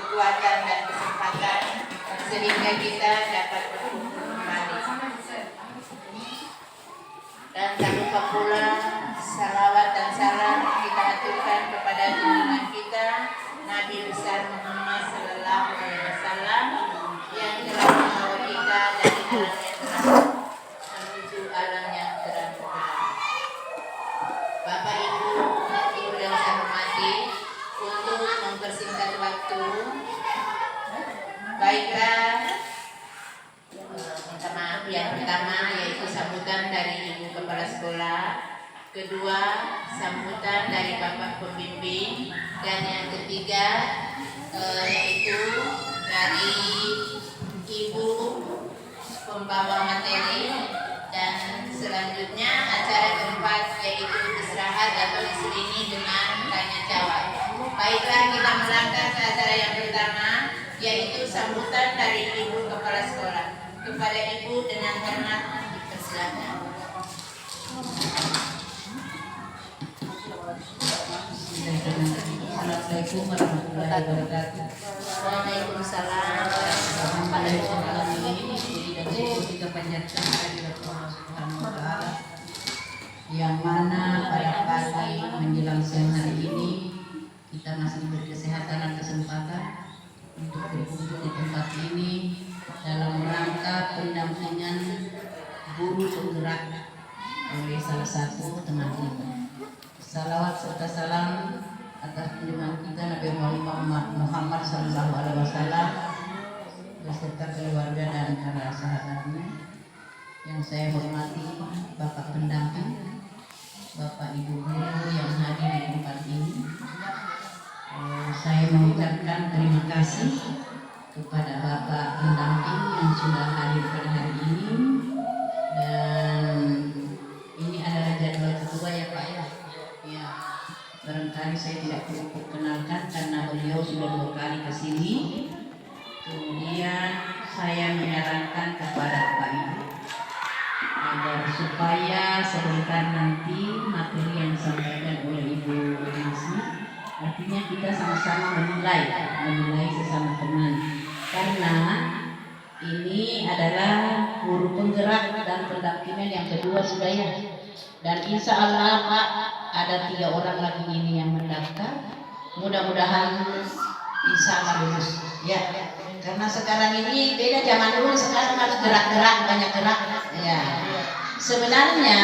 kekuatan dan kesempatan sehingga kita dapat berkumpul kembali. Dan tak lupa pula salawat dan salam kita aturkan kepada junjungan kita Nabi besar Muhammad Sallallahu Alaihi Wasallam yang telah membawa kita dari alam yang terang menuju alam yang terang. Bapak Ibu yang saya hormati, untuk mempersingkat waktu, baiklah, minta maaf, yang pertama yaitu sambutan dari Ibu Kepala Sekolah, kedua sambutan dari Bapak Pembimbing, dan yang ketiga yaitu dari Ibu Pembawa Materi, dan selanjutnya acara keempat yaitu istirahat atau diselingi dengan tanya jawab. Baiklah, kita melangkah ke acara yang pertama yaitu sambutan dari Ibu Kepala Sekolah. Kepada Ibu dengan hormat dipersilakan. Assalamualaikum warahmatullahi wabarakatuh. Waalaikumsalam. Kita panjatkan kehadirat Allah Subhanahu wa Ta'ala, yang mana pada pagi menjelang siang hari ini kita masih diberi kesehatan dan kesempatan untuk berkumpul di tempat ini dalam rangka pendampingan guru penggerak oleh salah satu teman kita. Salawat serta salam atas junjungan kita Nabi Muhammad Sallallahu Alaihi Wasallam beserta keluarga dan para sahabatnya. Yang saya hormati Bapak pendamping, Bapak Ibu guru yang hadir di tempat ini. Saya mengucapkan terima kasih kepada Bapak pendamping yang sudah hadir pada hari ini, dan ini adalah jadwal kedua ya Pak ya. Ya, barangkali saya tidak perlu perkenalkan karena beliau sudah 2 kali ke sini. Kemudian saya menyarankan kepada Bapak Ibu agar supaya sebentar nanti materi yang disampaikan oleh Ibu Rizmi, artinya kita sama-sama menilai sesama teman, karena ini adalah guru penggerak dan pendampingan yang kedua sudah ya. Dan insya Allah Pak, ada 3 orang lagi ini yang mendaftar. Mudah-mudahan insya Allah lulus ya. Karena sekarang ini beda zaman dulu, sekarang harus gerak-gerak, banyak gerak ya. Sebenarnya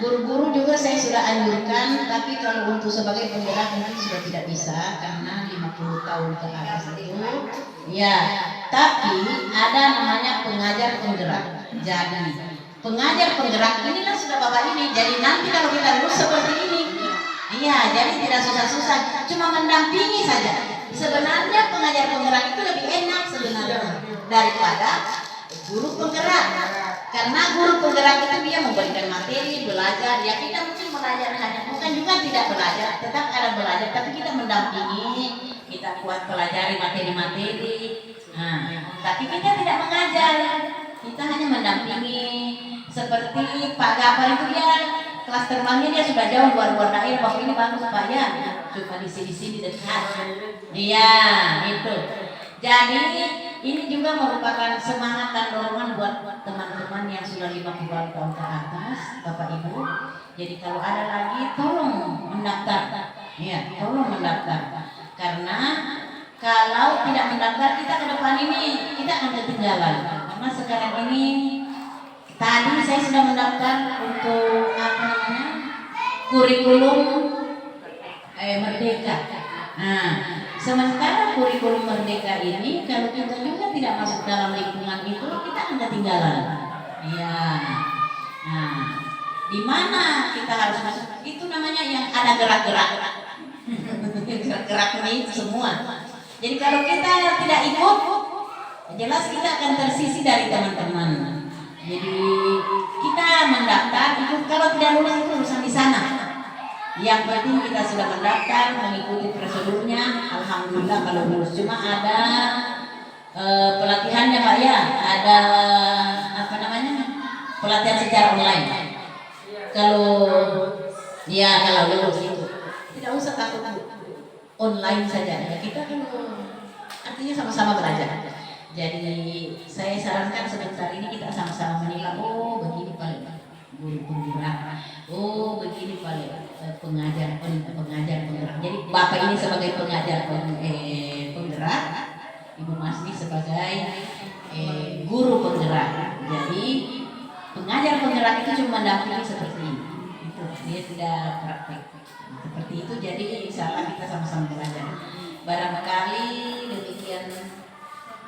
guru-guru juga saya sudah anjurkan, tapi kalau untuk sebagai penggerak mungkin sudah tidak bisa karena 50 tahun ke atas itu ya. Tapi ada namanya pengajar penggerak. Jadi pengajar penggerak inilah sudah Bapak ini. Jadi nanti kalau kita lulus seperti ini, iya, jadi tidak susah-susah, cuma mendampingi saja. Sebenarnya pengajar penggerak itu lebih enak sebenarnya daripada guru penggerak. Karena guru penggerak itu dia memberikan materi, belajar. Ya kita mungkin belajar hanya, bukan juga tidak belajar, tetap ada belajar, tapi kita mendampingi, kita buat pelajari materi-materi. Nah, tapi kita tidak mengajar, kita hanya mendampingi. Seperti Pak Gafar itu dia kelas terbangnya dia sudah jauh luar daerah. Waktu ini bagus Pak ya, cuma di sini dekat. Iya, itu. Jadi ini juga merupakan semangat dan dorongan buat teman-teman yang sudah 50 tahun ke atas, Bapak Ibu. Jadi kalau ada lagi tolong mendaftar. Ya, tolong mendaftar. Karena kalau tidak mendaftar kita ke depan ini kita akan ketinggalan. Karena sekarang ini tadi saya sudah mendaftar untuk kurikulum Merdeka. Nah, sementara kurikulum Merdeka ini kalau kita juga tidak masuk dalam lingkungan itu kita akan ketinggalan. Iya. Nah, di mana kita harus masuk? Itu namanya yang ada gerak-gerak. Gerak-gerak ini semua. Jadi kalau kita tidak ikut, jelas kita akan tersisi dari teman-teman. Jadi kita mendaftar itu, kalau tidak lulus itu urusan di sana. Yang penting kita sudah mendaftar, mengikuti prosedurnya, alhamdulillah kalau lulus. Cuma ada pelatihannya Pak ya, ada pelatihan secara online. Kalau lulus itu tidak usah takut, online saja. Ya, kita kalau artinya sama-sama belajar. Jadi saya sarankan sebentar ini kita sama-sama menilai, oh begini paling guru penggerak, oh begini paling pengajar penggerak. Jadi Bapak ini sebagai pengajar penggerak, Ibu Masni sebagai guru penggerak. Jadi pengajar penggerak itu cuma mendampingi seperti ini, itu dia tidak praktek seperti itu. Jadi insya Allah kita sama-sama belajar. Barangkali demikian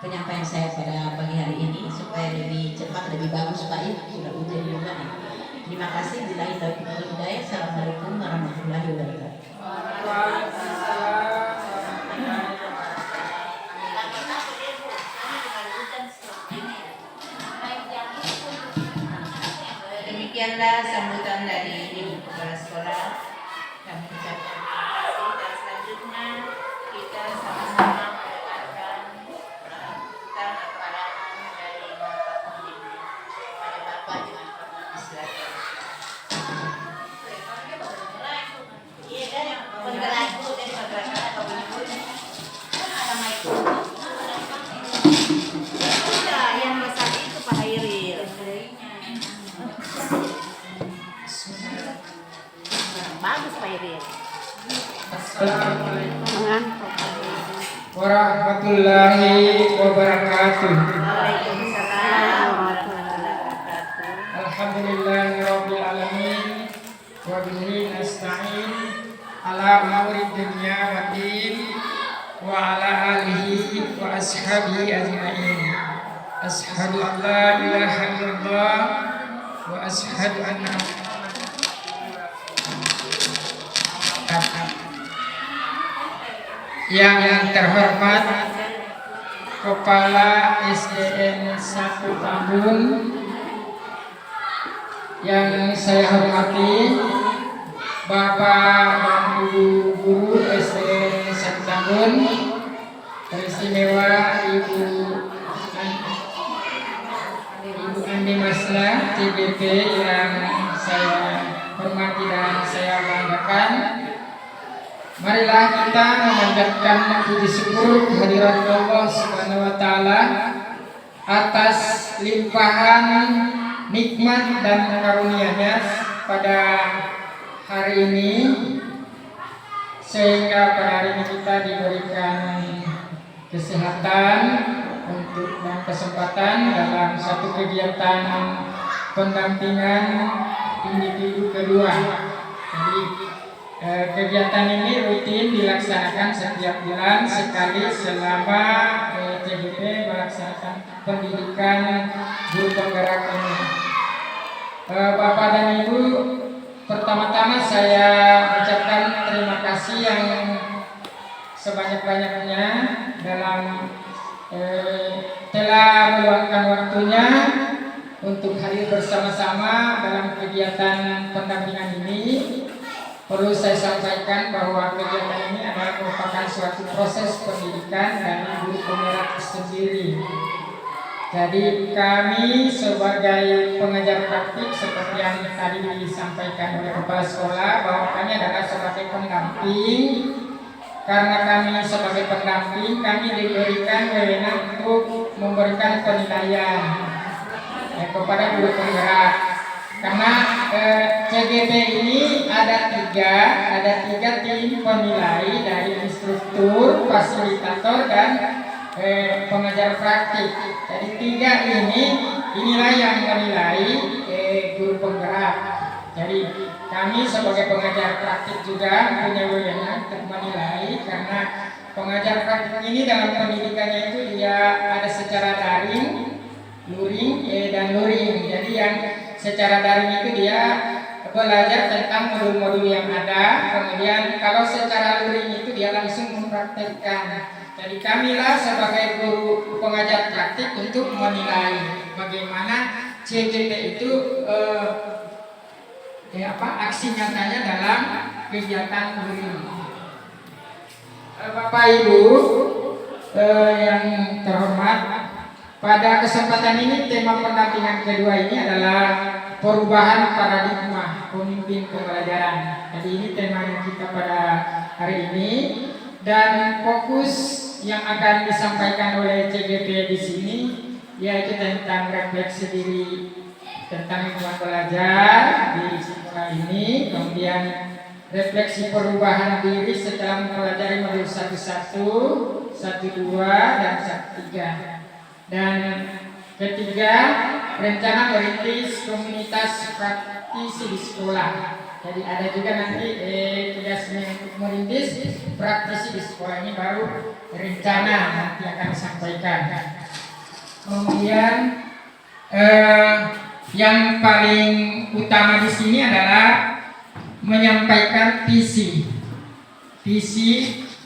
penyampaian saya pada pagi hari ini supaya lebih cepat, lebih bagus Pak ya, sudah hujan juga nih. Terima kasih. Billahi taufiq wal hidayah. Assalamualaikum warahmatullahi wabarakatuh. Demikianlah sambutan dari Ibu Kepala Sekolah. Kami ucapkan terima kasih dan selanjutnya kita sama-sama mendengarkan sambutan atau arahan dari Bapak Pembimbing kepada Bapak dengan hormat silakan. Iya kan yang penggerak itu dari masyarakat atau bunyi-bunyi kan ada mic. Yang besar itu Pak Hairil. Bagus Pak Hairil. Assalamualaikum warahmatullahi wabarakatuh. Waalaikumsalam warahmatullahi wabarakatuh. Alhamdulillahirabbil alamin wa bihi nasta'in ala umuri dunya waddin wa ala alihi wa ashabihi ajmain. Ashhadu an la ilaha illallah wa ashhadu anna yang terhormat Kepala SDN 1 Tambun, yang saya hormati Bapak dan Ibu Guru SDN 1 Tambun, teristimewa Ibu Andi Masla CGP yang saya hormati dan saya banggakan. Marilah kita memanjatkan puji syukur kehadirat Allah Subhanahu wa taala atas limpahan nikmat dan karunia-Nya pada hari ini, sehingga pada hari ini kita diberikan kesehatan untuk dan kesempatan dalam satu kegiatan pendampingan individu kedua. Jadi kegiatan ini rutin dilaksanakan setiap bulan sekali selama CGP melaksanakan pendidikan guru penggerak ini. Bapak dan Ibu, pertama-tama saya ucapkan terima kasih yang sebanyak-banyaknya dalam telah meluangkan waktunya untuk hadir bersama-sama dalam kegiatan pendampingan ini. Perlu saya sampaikan bahwa kegiatan ini adalah merupakan suatu proses pendidikan dari guru penggerak sendiri. Jadi kami sebagai pengajar praktik seperti yang tadi disampaikan oleh kepala sekolah, bahwa kami adalah sebagai pendamping. Karena kami sebagai pendamping, kami diberikan wewenang untuk memberikan penilaian kepada guru penggerak. Karena CGP ini ada tiga tim penilai, dari instruktur, fasilitator, dan pengajar praktik. Jadi tiga inilah yang menilai guru penggerak. Jadi kami sebagai pengajar praktik juga punya wewenang untuk menilai, karena pengajar praktik ini dalam pendidikannya itu dia ada secara daring, luring dan luring. Jadi yang secara daring itu dia belajar tentang modul-modul yang ada, kemudian kalau secara luring itu dia langsung mempraktekkan. Jadi kamilah sebagai guru pengajar praktik untuk menilai bagaimana CGP itu aksi nyatanya dalam kegiatan luring. Bapak Ibu yang terhormat, pada kesempatan ini tema pendampingan kedua ini adalah perubahan paradigma pemimpin pembelajaran. Jadi ini tema yang kita pada hari ini, dan fokus yang akan disampaikan oleh CGP di sini yaitu tentang refleksi diri tentang lingkungan belajar di sekolah ini, kemudian refleksi perubahan diri setelah mempelajari modul 11, 12, dan 13. Dan ketiga, rencana merintis komunitas praktisi di sekolah. Jadi ada juga nanti tugasnya untuk merintis praktisi di sekolah, ini baru rencana nanti akan disampaikan. Kemudian yang paling utama di sini adalah menyampaikan visi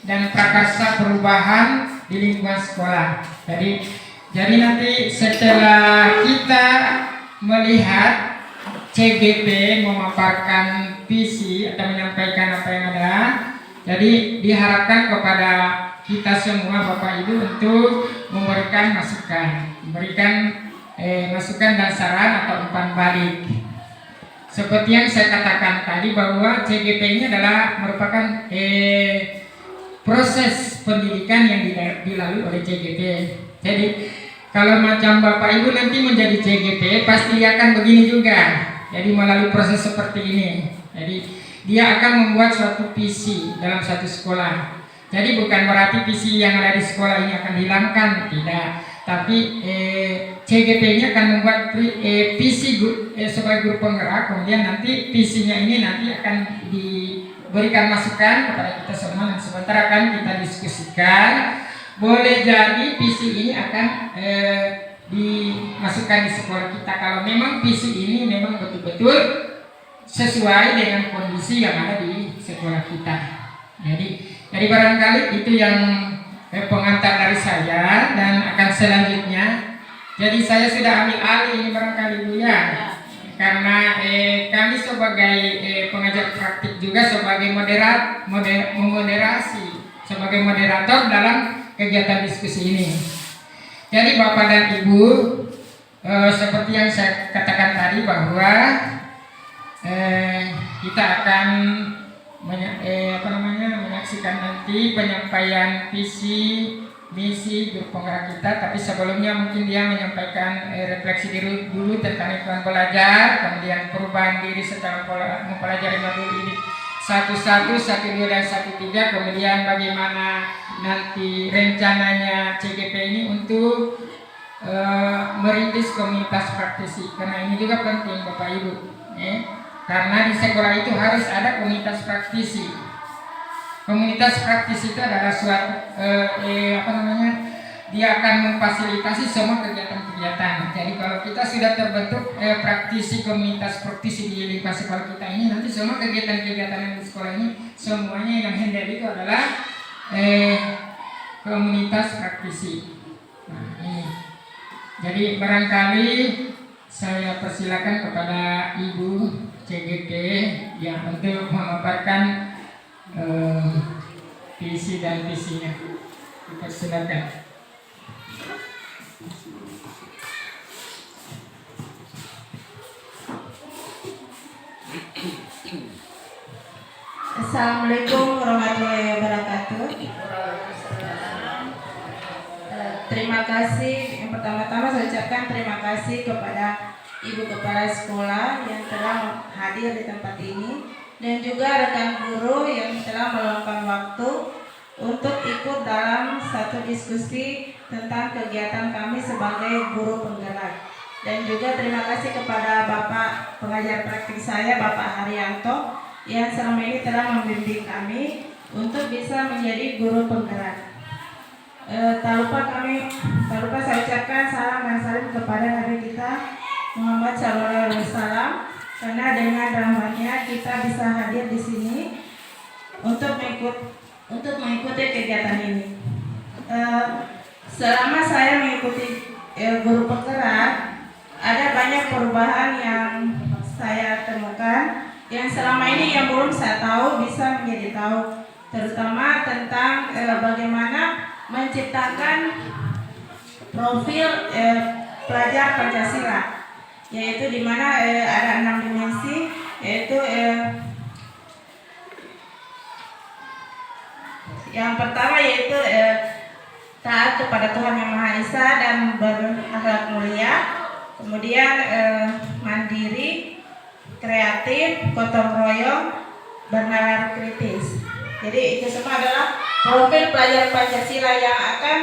dan prakarsa perubahan di lingkungan sekolah. Jadi nanti setelah kita melihat CGP memaparkan visi atau menyampaikan apa yang ada, jadi diharapkan kepada kita semua Bapak Ibu untuk memberikan masukan, masukan dan saran atau umpan balik. Seperti yang saya katakan tadi bahwa CGP ini adalah merupakan proses pendidikan yang dilalui oleh CGP. Jadi kalau macam Bapak Ibu nanti menjadi CGP pasti akan begini juga. Jadi melalui proses seperti ini. Jadi dia akan membuat suatu visi dalam satu sekolah. Jadi bukan berarti visi yang ada di sekolah ini akan hilangkan, tidak. Tapi CGP ini akan membuat visi sebagai guru penggerak. Kemudian nanti visinya ini nanti akan diberikan masukan kepada kita semua. Dan sementara akan kita diskusikan. Boleh jadi visi ini akan dimasukkan di sekolah kita kalau memang visi ini memang betul-betul sesuai dengan kondisi yang ada di sekolah kita. Jadi barangkali itu yang pengantar dari saya, dan akan selanjutnya. Jadi saya sudah ambil alih ini barangkali Bu ya, karena kami sebagai pengajar praktik juga sebagai moderasi, sebagai moderator dalam kegiatan diskusi ini. Jadi Bapak dan Ibu, seperti yang saya katakan tadi bahwa kita akan menyaksikan nanti penyampaian visi misi guru penggerak kita. Tapi sebelumnya mungkin dia menyampaikan refleksi diri dulu tentang lingkungan belajar, kemudian perubahan diri setelah mempelajari modul ini 11, 12, dan 13. Kemudian bagaimana nanti rencananya CGP ini untuk merintis komunitas praktisi, karena ini juga penting Bapak Ibu, karena di sekolah itu harus ada komunitas praktisi. Komunitas praktisi itu adalah suatu dia akan memfasilitasi semua kegiatan-kegiatan. Jadi kalau kita sudah terbentuk praktisi komunitas praktisi di lingkungan sekolah kita ini, nanti semua kegiatan-kegiatan yang di sekolah ini semuanya yang handle itu adalah komunitas praktisi. Nah, ini. Jadi barangkali saya persilakan kepada Ibu CGP yang untuk memaparkan visi dan visinya. Dipersilakan. Assalamualaikum warahmatullahi wabarakatuh. Terima kasih. Yang pertama-tama saya ucapkan terima kasih kepada Ibu Kepala Sekolah yang telah hadir di tempat ini, dan juga rekan guru yang telah meluangkan waktu untuk ikut dalam satu diskusi tentang kegiatan kami sebagai guru penggerak. Dan juga terima kasih kepada Bapak pengajar praktik saya, Bapak Haryanto, yang selama ini telah membimbing kami untuk bisa menjadi guru penggerak. Tak lupa saya ucapkan salam dan salim kepada Nabi kita Muhammad SAW, karena dengan rahmatnya kita bisa hadir di sini untuk mengikuti kegiatan ini. Selama saya mengikuti guru penggerak, ada banyak perubahan yang saya temukan, yang selama ini yang belum saya tahu bisa menjadi tahu, terutama tentang bagaimana menciptakan profil pelajar Pancasila, yaitu di mana ada 6 dimensi, yaitu yang pertama yaitu taat kepada Tuhan Yang Maha Esa dan berakhlak mulia, kemudian mandiri, kreatif, gotong royong, bernalar kritis. Jadi itu semua adalah profil pelajar Pancasila yang akan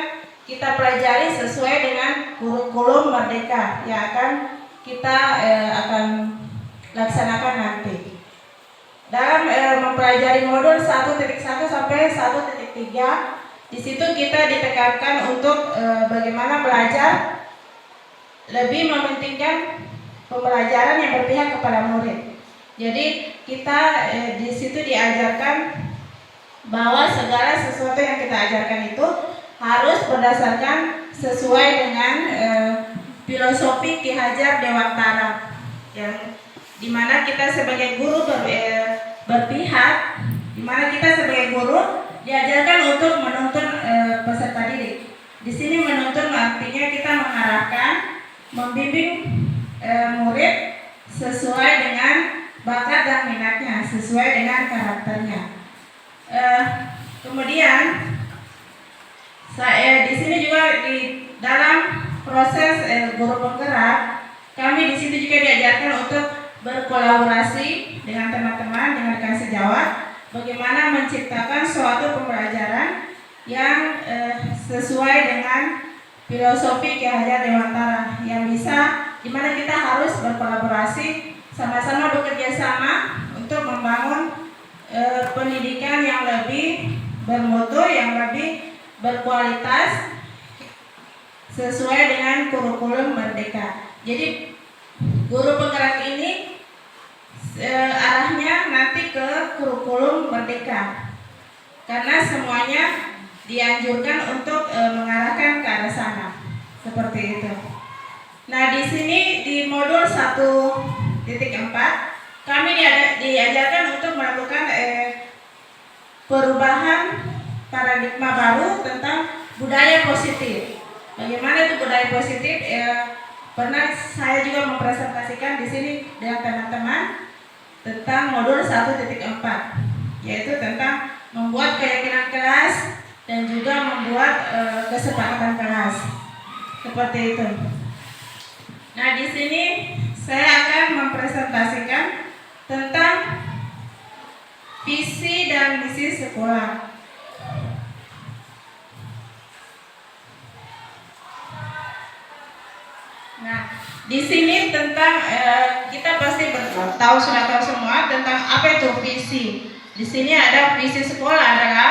kita pelajari sesuai dengan kurikulum Merdeka yang akan kita akan laksanakan nanti. Dalam mempelajari modul 1.1 sampai 1.3, di situ kita ditekankan untuk bagaimana belajar lebih mementingkan pembelajaran yang berpihak kepada murid. Jadi kita di situ diajarkan bahwa segala sesuatu yang kita ajarkan itu harus berdasarkan sesuai dengan filosofi Ki Hajar Dewantara, yang dimana kita sebagai guru berpihak, dimana kita sebagai guru diajarkan untuk menuntun peserta didik. Di sini menuntun artinya kita mengarahkan, membimbing murid sesuai dengan bakat dan minatnya, sesuai dengan karakternya. Kemudian saya di sini juga di dalam proses guru penggerak, kami di sini juga diajarkan untuk berkolaborasi dengan teman-teman, dengan rekan sejawat, bagaimana menciptakan suatu pembelajaran yang sesuai dengan filosofi Ki Hajar Dewantara, yang bisa, dimana kita harus berkolaborasi, sama-sama bekerja sama untuk membangun pendidikan yang lebih bermutu, yang lebih berkualitas sesuai dengan kurikulum Merdeka. Jadi guru penggerak ini arahnya nanti ke kurikulum Merdeka, karena semuanya dianjurkan untuk mengarahkan ke arah sana, seperti itu. Nah, di sini di modul 1.4 kami diajarkan untuk melakukan perubahan paradigma baru tentang budaya positif. Bagaimana itu budaya positif? Pernah saya juga mempresentasikan di sini dengan teman-teman tentang modul 1.4, yaitu tentang membuat keyakinan kelas dan juga membuat kesepakatan kelas, seperti itu. Nah, di sini saya akan mempresentasikan tentang visi dan misi sekolah. Nah, di sini tentang kita pasti sudah tahu semua tentang apa itu visi. Di sini ada visi sekolah adalah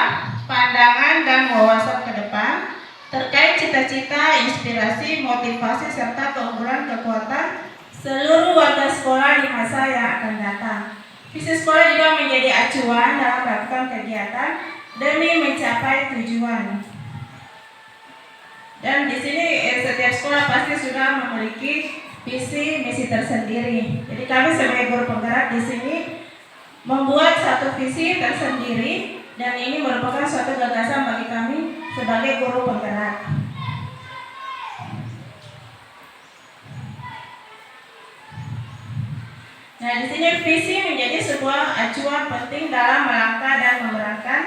pandangan dan wawasan ke depan terkait cita-cita, inspirasi, motivasi serta keunggulan kekuatan seluruh warga sekolah di masa yang akan datang. Visi sekolah juga menjadi acuan dalam melakukan kegiatan demi mencapai tujuan. Dan di sini setiap sekolah pasti sudah memiliki visi misi tersendiri. Jadi kami sebagai guru penggerak di sini membuat satu visi tersendiri, dan ini merupakan suatu gagasan bagi kami sebagai guru penggerak. Nah, di sini visi menjadi sebuah acuan penting dalam melangkah dan memerankan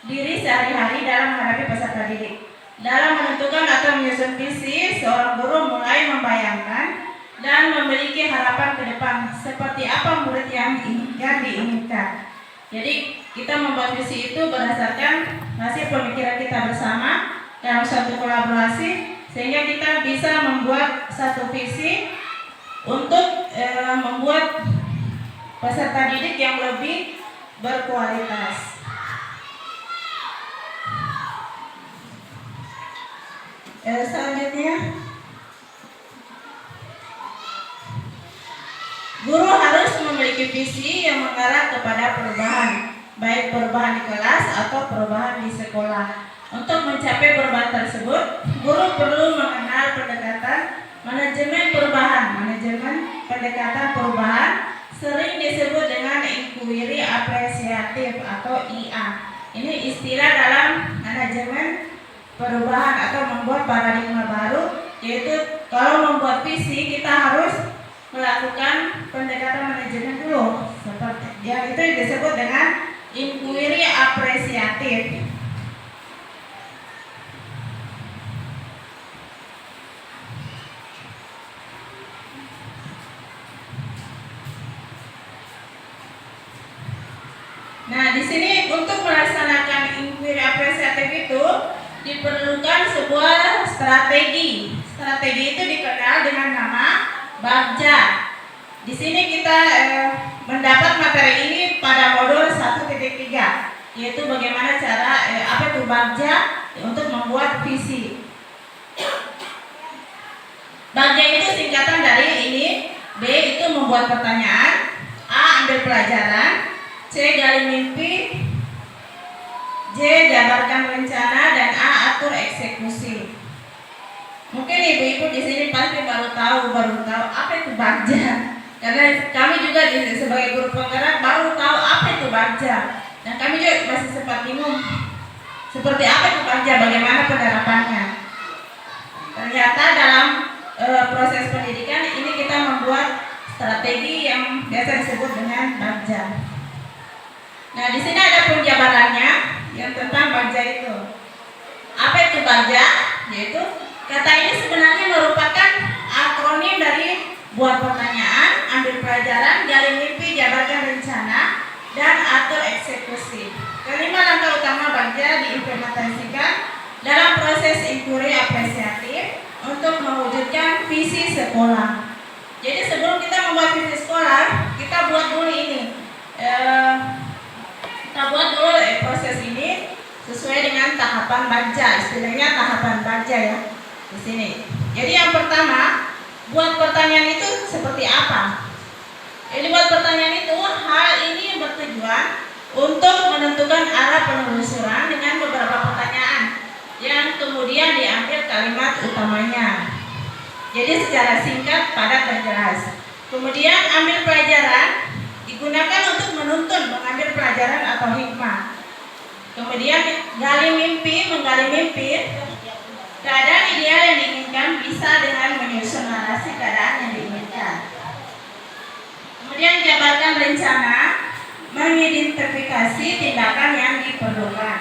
diri sehari-hari dalam menghadapi peserta didik. Dalam menentukan atau menyusun visi, seorang guru mulai membayangkan dan memiliki harapan ke depan seperti apa murid yang diinginkan. Jadi kita membuat visi itu berdasarkan hasil pemikiran kita bersama dalam suatu kolaborasi, sehingga kita bisa membuat satu visi untuk membuat peserta didik yang lebih berkualitas. Selanjutnya, guru harus memiliki visi yang mengarah kepada perubahan, baik perubahan di kelas atau perubahan di sekolah. Untuk mencapai perubahan tersebut, guru perlu mengenal pendekatan manajemen perubahan. Manajemen pendekatan perubahan sering disebut dengan inquiry apresiatif atau IA. Ini istilah dalam manajemen perubahan atau membuat paradigma baru, yaitu kalau membuat visi kita harus melakukan pendekatan manajemen dulu, seperti yang itu disebut dengan inquiry apresiatif. untuk melaksanakan inquiry apresiatif itu diperlukan sebuah strategi. Strategi itu dikenal dengan nama BAGJA. Di sini kita mendapat materi ini pada modul 1.3, yaitu bagaimana cara apa itu BAGJA untuk membuat visi. BAGJA itu singkatan dari ini. B itu membuat pertanyaan, A ambil pelajaran, C gali mimpi, J jabarkan rencana, dan A atur eksekusi. Mungkin ibu-ibu di sini pasti baru tahu apa itu BAGJA. Karena kami juga sebagai guru penggerak baru tahu apa itu BAGJA. Dan kami juga masih sempat bingung seperti apa itu BAGJA, bagaimana penerapannya. Ternyata dalam proses pendidikan ini kita membuat strategi yang biasa disebut dengan BAGJA. Nah, di sini ada penjabarannya yang tentang BAGJA itu. Apa itu BAGJA? Yaitu kata ini sebenarnya merupakan akronim dari buat pertanyaan, ambil pelajaran, gali mimpi, jabarkan rencana, dan atur eksekusi. Kelima langkah utama BAGJA diimplementasikan dalam proses inquiry apresiatif untuk mewujudkan visi sekolah. Jadi sebelum kita membuat visi sekolah, kita buat dulu ini. Kita buat dulu proses ini sesuai dengan tahapan BAGJA. Istilahnya tahapan BAGJA ya di sini. Jadi yang pertama, buat pertanyaan itu seperti apa? Jadi buat pertanyaan itu, hal ini bertujuan untuk menentukan arah penelusuran dengan beberapa pertanyaan yang kemudian diambil kalimat utamanya. Jadi secara singkat, padat, dan jelas. Kemudian ambil pelajaran digunakan untuk menuntun, mengambil pelajaran atau hikmah. Kemudian gali mimpi, menggali mimpi. Keadaan ideal yang diinginkan bisa dengan menyusun narasi keadaan yang diinginkan. Kemudian jabarkan rencana, mengidentifikasi tindakan yang diperlukan,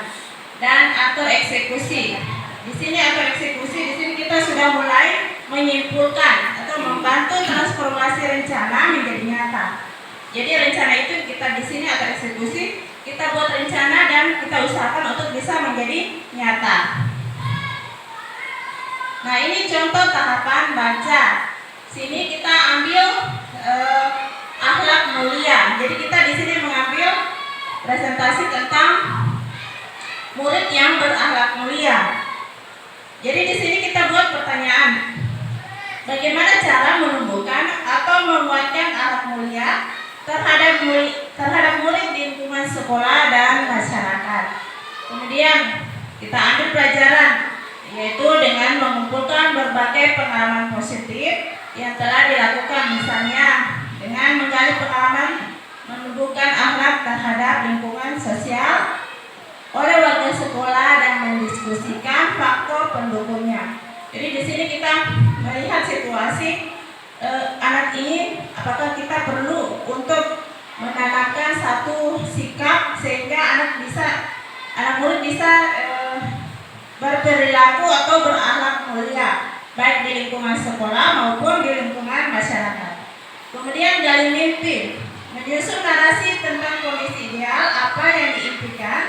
dan atur eksekusi. Di sini atur eksekusi, di sini kita sudah mulai menyimpulkan atau membantu transformasi rencana menjadi nyata. Jadi rencana itu kita di sini atur eksekusi, kita buat rencana dan kita usahakan untuk bisa menjadi nyata. Nah, ini contoh tahapan BAGJA. Sini kita ambil akhlak mulia. Jadi kita di sini mengambil presentasi tentang murid yang berakhlak mulia. Jadi di sini kita buat pertanyaan, bagaimana cara menumbuhkan atau menguatkan akhlak mulia terhadap murid di lingkungan sekolah dan masyarakat. Kemudian kita ambil pelajaran, yaitu dengan mengumpulkan berbagai pengalaman positif yang telah dilakukan, misalnya dengan menggali pengalaman menumbuhkan akhlak terhadap lingkungan sosial oleh warga sekolah dan mendiskusikan faktor pendukungnya. Jadi di sini kita melihat situasi anak ini, apakah kita perlu untuk menanamkan satu sikap sehingga anak murid bisa berperilaku atau berakhlak mulia, baik di lingkungan sekolah maupun di lingkungan masyarakat. Kemudian gali mimpi, menyusun narasi tentang kondisi ideal apa yang diimpikan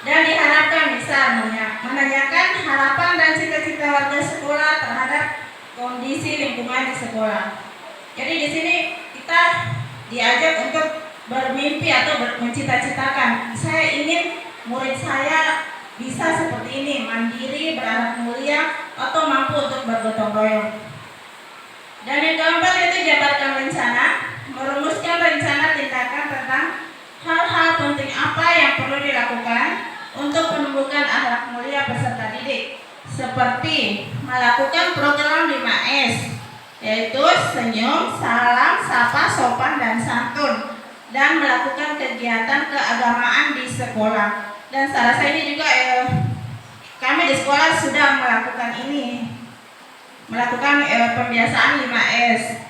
dan diharapkan, misalnya menanyakan harapan dan cita-cita warga sekolah terhadap kondisi lingkungan di sekolah. Jadi di sini kita diajak untuk bermimpi atau mencita-citakan, saya ingin murid saya bisa seperti ini, mandiri, berakhlak mulia, atau mampu untuk bergotong royong. Dan yang keempat itu jabarkan rencana, merumuskan rencana tindakan tentang hal-hal penting apa yang perlu dilakukan untuk menumbuhkan akhlak mulia peserta didik, seperti melakukan program 5S, yaitu senyum, salam, sapa, sopan, dan santun, dan melakukan kegiatan keagamaan di sekolah. Dan saya rasa ini juga kami di sekolah sudah melakukan ini, melakukan pembiasaan 5S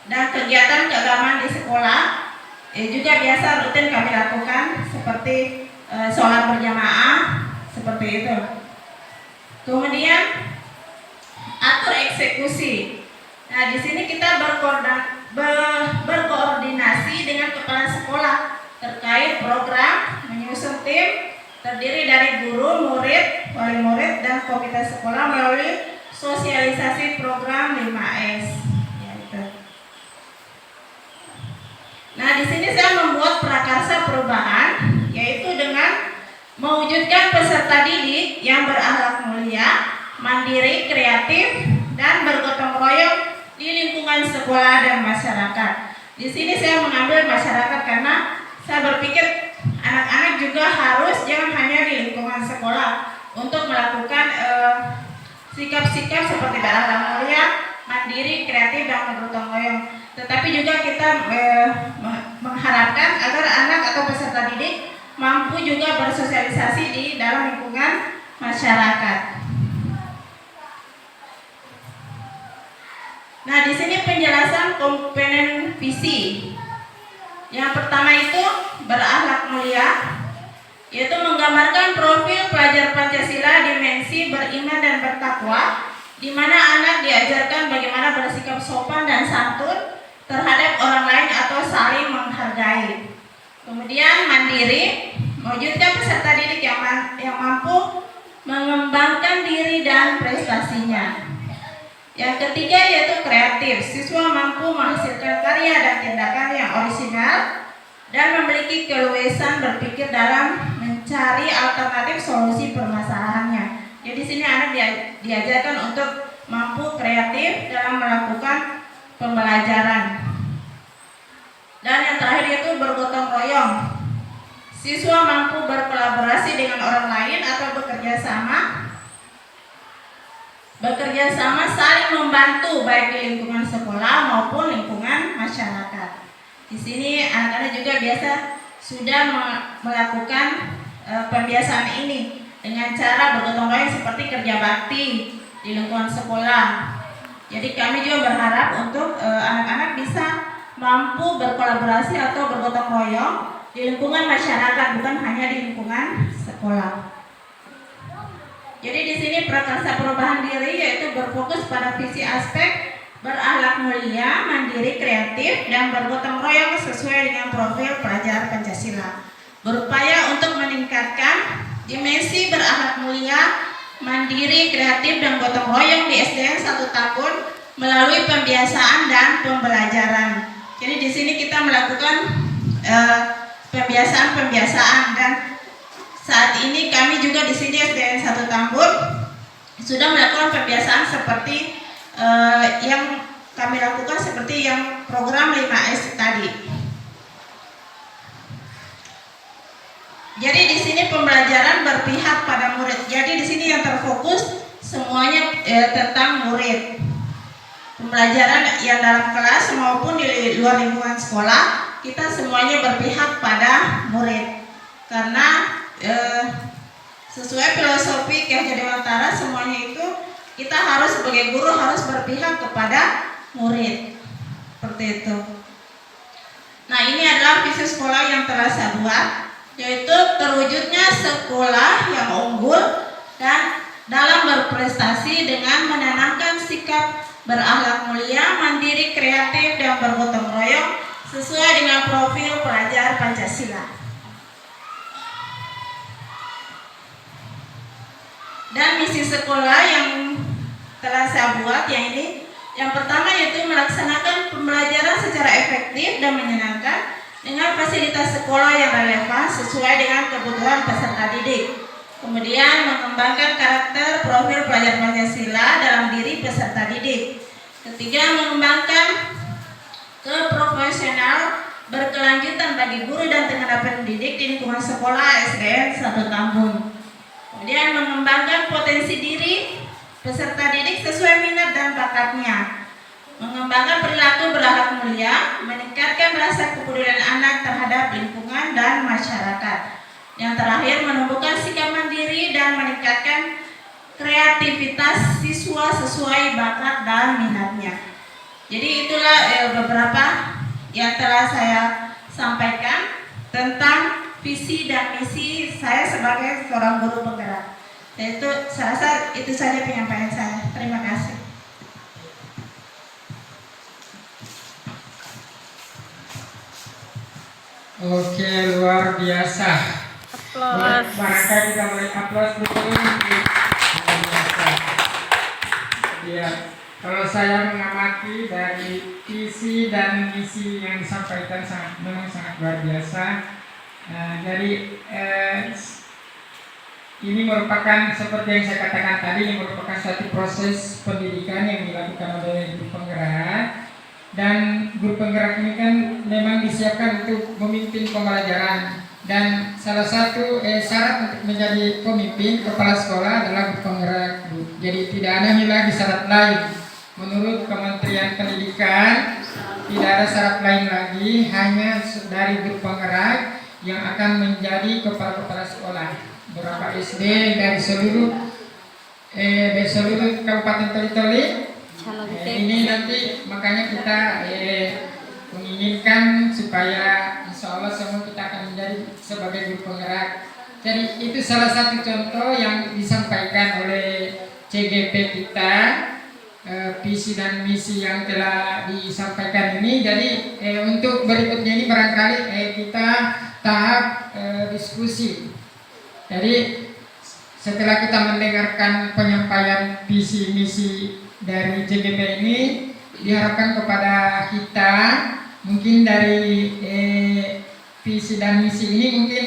dan kegiatan keagamaan di sekolah juga biasa rutin kami lakukan, seperti sholat berjamaah, seperti itu. Kemudian atur eksekusi. Nah, di sini kita berkoordinasi dengan kepala sekolah terkait program, menyusun tim terdiri dari guru, murid, wali murid, dan komite sekolah melalui sosialisasi program 5S. Ya, itu. Nah, di sini saya membuat prakarsa perubahan, yaitu dengan mewujudkan peserta didik yang berakhlak mulia, mandiri, kreatif, dan bergotong royong di lingkungan sekolah dan masyarakat. Di sini saya mengambil masyarakat karena saya berpikir anak-anak juga harus jangan hanya di lingkungan sekolah untuk melakukan sikap-sikap seperti berakhlak mulia, mandiri, kreatif, dan bergotong royong. Tetapi juga kita mengharapkan agar anak atau peserta didik mampu juga bersosialisasi di dalam lingkungan masyarakat. Nah, di sini penjelasan komponen visi. Yang pertama itu berakhlak mulia, yaitu menggambarkan profil pelajar Pancasila dimensi beriman dan bertakwa, di mana anak diajarkan bagaimana bersikap sopan dan santun terhadap orang lain atau saling menghargai. Kemudian mandiri, mewujudkan peserta didik yang mampu mengembangkan diri dan prestasinya. Yang ketiga yaitu kreatif, siswa mampu menghasilkan karya dan tindakan yang orisinal dan memiliki keluasan berpikir dalam mencari alternatif solusi permasalahannya. Jadi di sini anak diajarkan untuk mampu kreatif dalam melakukan pembelajaran. Dan yang terakhir yaitu bergotong royong. Siswa mampu berkolaborasi dengan orang lain atau bekerja sama saling membantu baik di lingkungan sekolah maupun lingkungan masyarakat. Di sini anak-anak juga biasa sudah melakukan pembiasaan ini dengan cara bergotong royong seperti kerja bakti di lingkungan sekolah. Jadi kami juga berharap untuk anak-anak bisa mampu berkolaborasi atau bergotong royong di lingkungan masyarakat, bukan hanya di lingkungan sekolah. Jadi di sini prakarsa perubahan diri yaitu berfokus pada visi aspek berakhlak mulia, mandiri, kreatif, dan bergotong royong sesuai dengan profil pelajar Pancasila. Berupaya untuk meningkatkan dimensi berakhlak mulia, mandiri, kreatif, dan gotong royong di SDN 1 tahun melalui pembiasaan dan pembelajaran. Jadi di sini kita melakukan pembiasaan dan saat ini kami juga di sini SDN 1 Tambun sudah melakukan pembiasaan seperti yang kami lakukan seperti yang program 5S tadi. Jadi di sini pembelajaran berpihak pada murid. Jadi di sini yang terfokus semuanya tentang murid. Pembelajaran yang dalam kelas maupun di luar lingkungan sekolah, kita semuanya berpihak pada murid. Karena sesuai filosofi Ki Hajar Dewantara, semuanya itu kita harus sebagai guru harus berpihak kepada murid. Seperti itu. Nah, ini adalah visi sekolah yang telah saya buat, yaitu terwujudnya sekolah yang unggul dan dalam berprestasi dengan menanamkan sikap berakhlak mulia, mandiri, kreatif, dan bergotong royong sesuai dengan profil pelajar Pancasila. Dan misi sekolah yang telah saya buat yang pertama yaitu melaksanakan pembelajaran secara efektif dan menyenangkan dengan fasilitas sekolah yang relevan sesuai dengan kebutuhan peserta didik. Kemudian mengembangkan karakter profil pelajar Pancasila dalam diri peserta didik. Ketiga, mengembangkan keprofesional berkelanjutan bagi guru dan tenaga pendidik di lingkungan sekolah SDN 1 Tambun. Kemudian mengembangkan potensi diri peserta didik sesuai minat dan bakatnya. Mengembangkan perilaku berakhlak mulia, meningkatkan rasa kepedulian anak terhadap lingkungan dan masyarakat. Yang terakhir, menumbuhkan sikap mandiri dan meningkatkan kreativitas siswa sesuai bakat dan minatnya. Jadi itulah beberapa yang telah saya sampaikan tentang visi dan misi saya sebagai seorang guru penggerak. Dan itu saya rasa itu saja penyampaian saya. Terima kasih. Oke, luar biasa. Barangkali kita boleh aplaus dulu. Luar biasa. Ya, kalau saya mengamati dari visi dan misi yang disampaikan memang sangat luar biasa. Jadi ini merupakan seperti yang saya katakan tadi, ini merupakan suatu proses pendidikan yang dilakukan oleh guru penggerak. Dan guru penggerak ini kan memang disiapkan untuk memimpin pembelajaran. Dan salah satu syarat untuk menjadi pemimpin kepala sekolah adalah guru penggerak. Jadi tidak ada lagi syarat lain. Menurut Kementerian Pendidikan tidak ada syarat lain lagi, hanya dari guru penggerak yang akan menjadi kepala sekolah. Beberapa SD dari seluruh Kabupaten Toli-Toli. Ini nanti makanya kita menginginkan supaya insya Allah semua kita akan menjadi sebagai guru penggerak. Jadi itu salah satu contoh yang disampaikan oleh CGP kita, visi dan misi yang telah disampaikan ini. Jadi untuk berikutnya ini barangkali kita tahap diskusi. Jadi setelah kita mendengarkan penyampaian visi misi dari CGP ini, diharapkan kepada kita mungkin dari visi dan misi ini mungkin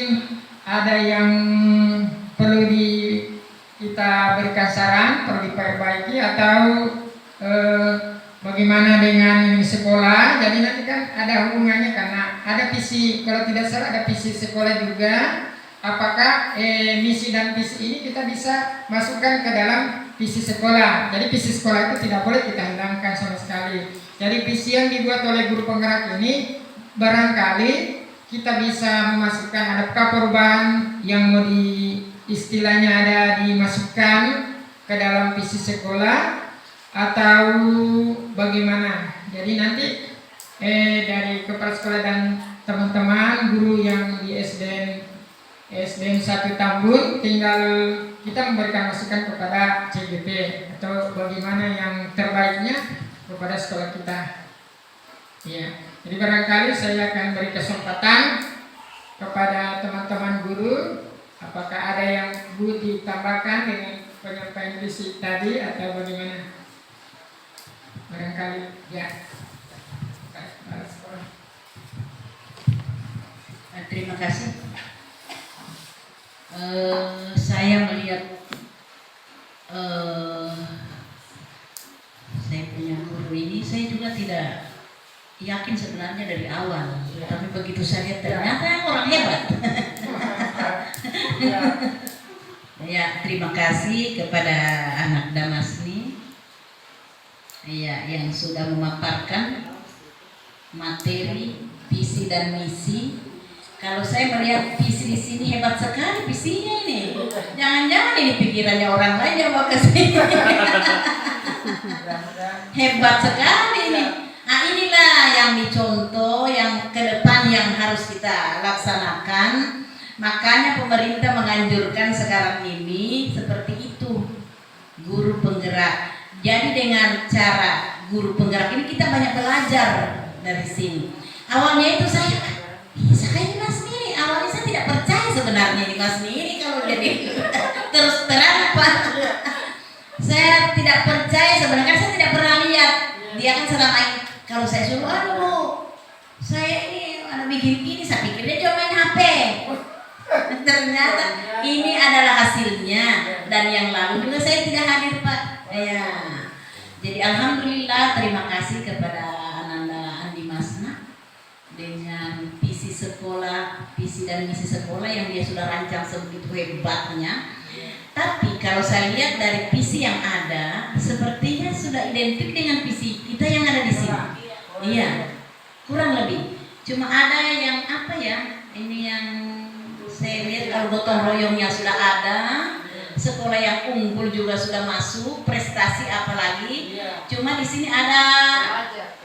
ada yang perlu kita berikan saran, perlu diperbaiki atau bagaimana dengan sekolah. Jadi nanti kan ada hubungannya karena ada visi, kalau tidak salah ada visi sekolah juga. Apakah misi dan visi ini kita bisa masukkan ke dalam visi sekolah? Jadi visi sekolah itu tidak boleh kita hilangkan sama sekali. Jadi visi yang dibuat oleh guru penggerak ini barangkali kita bisa memasukkan adakah perubahan yang mau istilahnya ada dimasukkan ke dalam visi sekolah atau bagaimana? Jadi nanti dari kepala sekolah dan teman-teman guru yang di SDN 1 Tambun tinggal kita memberikan masukan kepada CGP atau bagaimana yang terbaiknya kepada sekolah kita. Ya, jadi barangkali saya akan beri kesempatan kepada teman-teman guru, apakah ada yang Bu ditambahkan dengan penyampaian visi tadi atau bagaimana? Barangkali ya. Terima kasih. Saya melihat saya punya guru ini, saya juga tidak yakin sebenarnya dari awal, tapi begitu saya lihat ternyata orang hebat. Ya, terima kasih kepada anak Damasni ya, yang sudah memaparkan materi, visi dan misi. Kalau saya melihat visi di sini hebat sekali visinya ini. Jangan-jangan ini pikirannya orang lain yang bawa ke sini. Hebat sekali ini. Nah, inilah yang dicontoh, yang ke depan yang harus kita laksanakan. Makanya pemerintah menganjurkan sekarang ini seperti itu, guru penggerak. Jadi dengan cara guru penggerak ini kita banyak belajar dari sini. Awalnya itu saya ini Mas Miri, awalnya saya tidak percaya sebenarnya ini Mas Miri kalau jadi terus terang Pak. Saya tidak percaya sebenarnya, saya tidak pernah lihat dia kan selama ini. Kalau saya suruh, aduh, saya ini bikin ini, saya pikir dia cuma main HP. Ternyata ini adalah hasilnya, dan yang lalu juga saya tidak hadir Pak. Ya, jadi alhamdulillah, terima kasih kepada Ananda Andi Masna dengan visi sekolah, visi dan misi sekolah yang dia sudah rancang sebegitu hebatnya. Tapi kalau saya lihat dari visi yang ada, sepertinya sudah identik dengan visi kita yang ada di sini. Iya, kurang lebih. Cuma ada yang apa ya? Ini yang saya lihat kalau gotong royongnya sudah ada, sekolah yang unggul juga sudah masuk, prestasi apalagi. Cuma di sini ada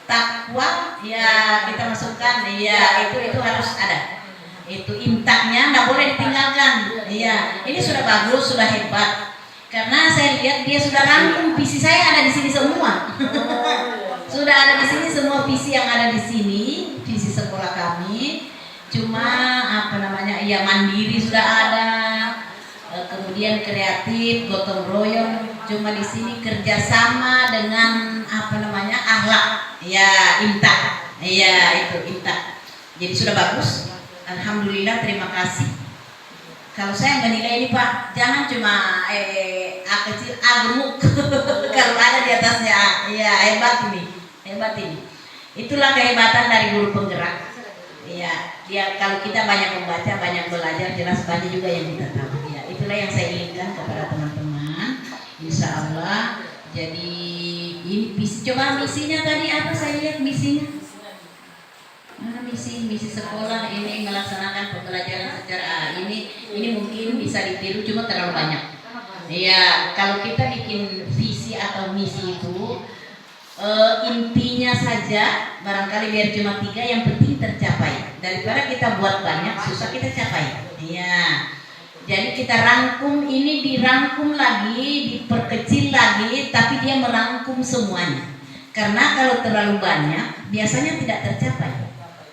takwa, ya kita masukkan, ya itu harus ada. Itu imtaknya nggak boleh ditinggalkan. Iya, ini sudah bagus, sudah hebat. Karena saya lihat dia sudah rangkum visi saya ada di sini semua. Sudah ada di sini semua visi yang ada di sini, visi sekolah kami. Cuma apa namanya? Ya mandiri sudah ada, kemudian kreatif, gotong royong, cuma di sini kerjasama dengan apa namanya akhlak, ya INTA, ya itu INTA. Jadi sudah bagus, alhamdulillah, terima kasih. Kalau saya menilai ini Pak, jangan cuma A kecil, A gemuk, kalau ada di atasnya A, ya hebat ini, hebat ini. Itulah kehebatan dari guru penggerak. Ya, dia kalau kita banyak membaca, banyak belajar, jelas banyak juga yang kita tahu. Ya, itulah yang saya inginkan kepada teman-teman. Insya Allah. Jadi ini coba misinya tadi apa, saya lihat misinya. Misi sekolah ini melaksanakan pembelajaran secara ini mungkin bisa ditiru, cuma terlalu banyak. Ya, kalau kita bikin visi atau misi itu intinya saja barangkali biar cuma 3 yang penting tercapai, daripada kita buat banyak susah kita capai. Ya, jadi kita rangkum ini, dirangkum lagi, diperkecil lagi, tapi dia merangkum semuanya. Karena kalau terlalu banyak biasanya tidak tercapai.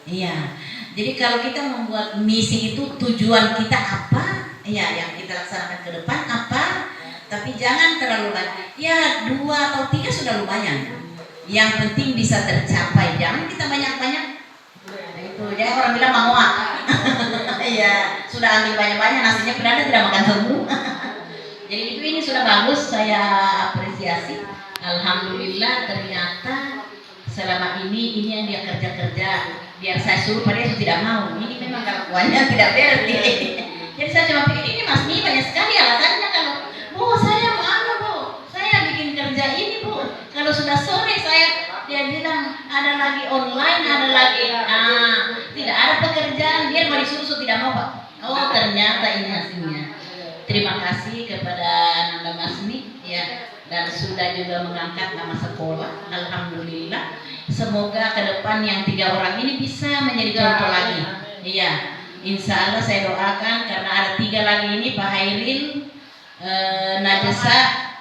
Iya, jadi kalau kita membuat misi itu tujuan kita apa, ya yang kita laksanakan ke depan apa, tapi jangan terlalu banyak. Ya 2 atau 3 sudah lumayan. Yang penting bisa tercapai, jangan kita banyak-banyak. Nah, itu jadi orang bilang mau iya, sudah ambil banyak-banyak nasinya berada tidak makan semua. Jadi itu ini sudah bagus, saya apresiasi. Alhamdulillah, ternyata selama ini yang dia kerja-kerja, biar saya suruh pada itu tidak mau. Ini memang kelakuannya tidak berarti. Jadi saya cuma pikir ini Mas Mi banyak sekali alasannya. Kalau Bu saya mau Bu, saya bikin kerja ini Bu. Kalau sudah sore dia bilang ada lagi online, ada lagi tidak ada pekerjaan, dia mau disuruh tidak mau Pak. Oh ternyata ini hasilnya. Terima kasih kepada Nanda Masmi ya, dan sudah juga mengangkat nama sekolah. Alhamdulillah. Semoga ke depan yang 3 orang ini bisa menjadi contoh lagi. Iya, insya Allah saya doakan karena ada 3 lagi ini, Pak Hairil, Najesa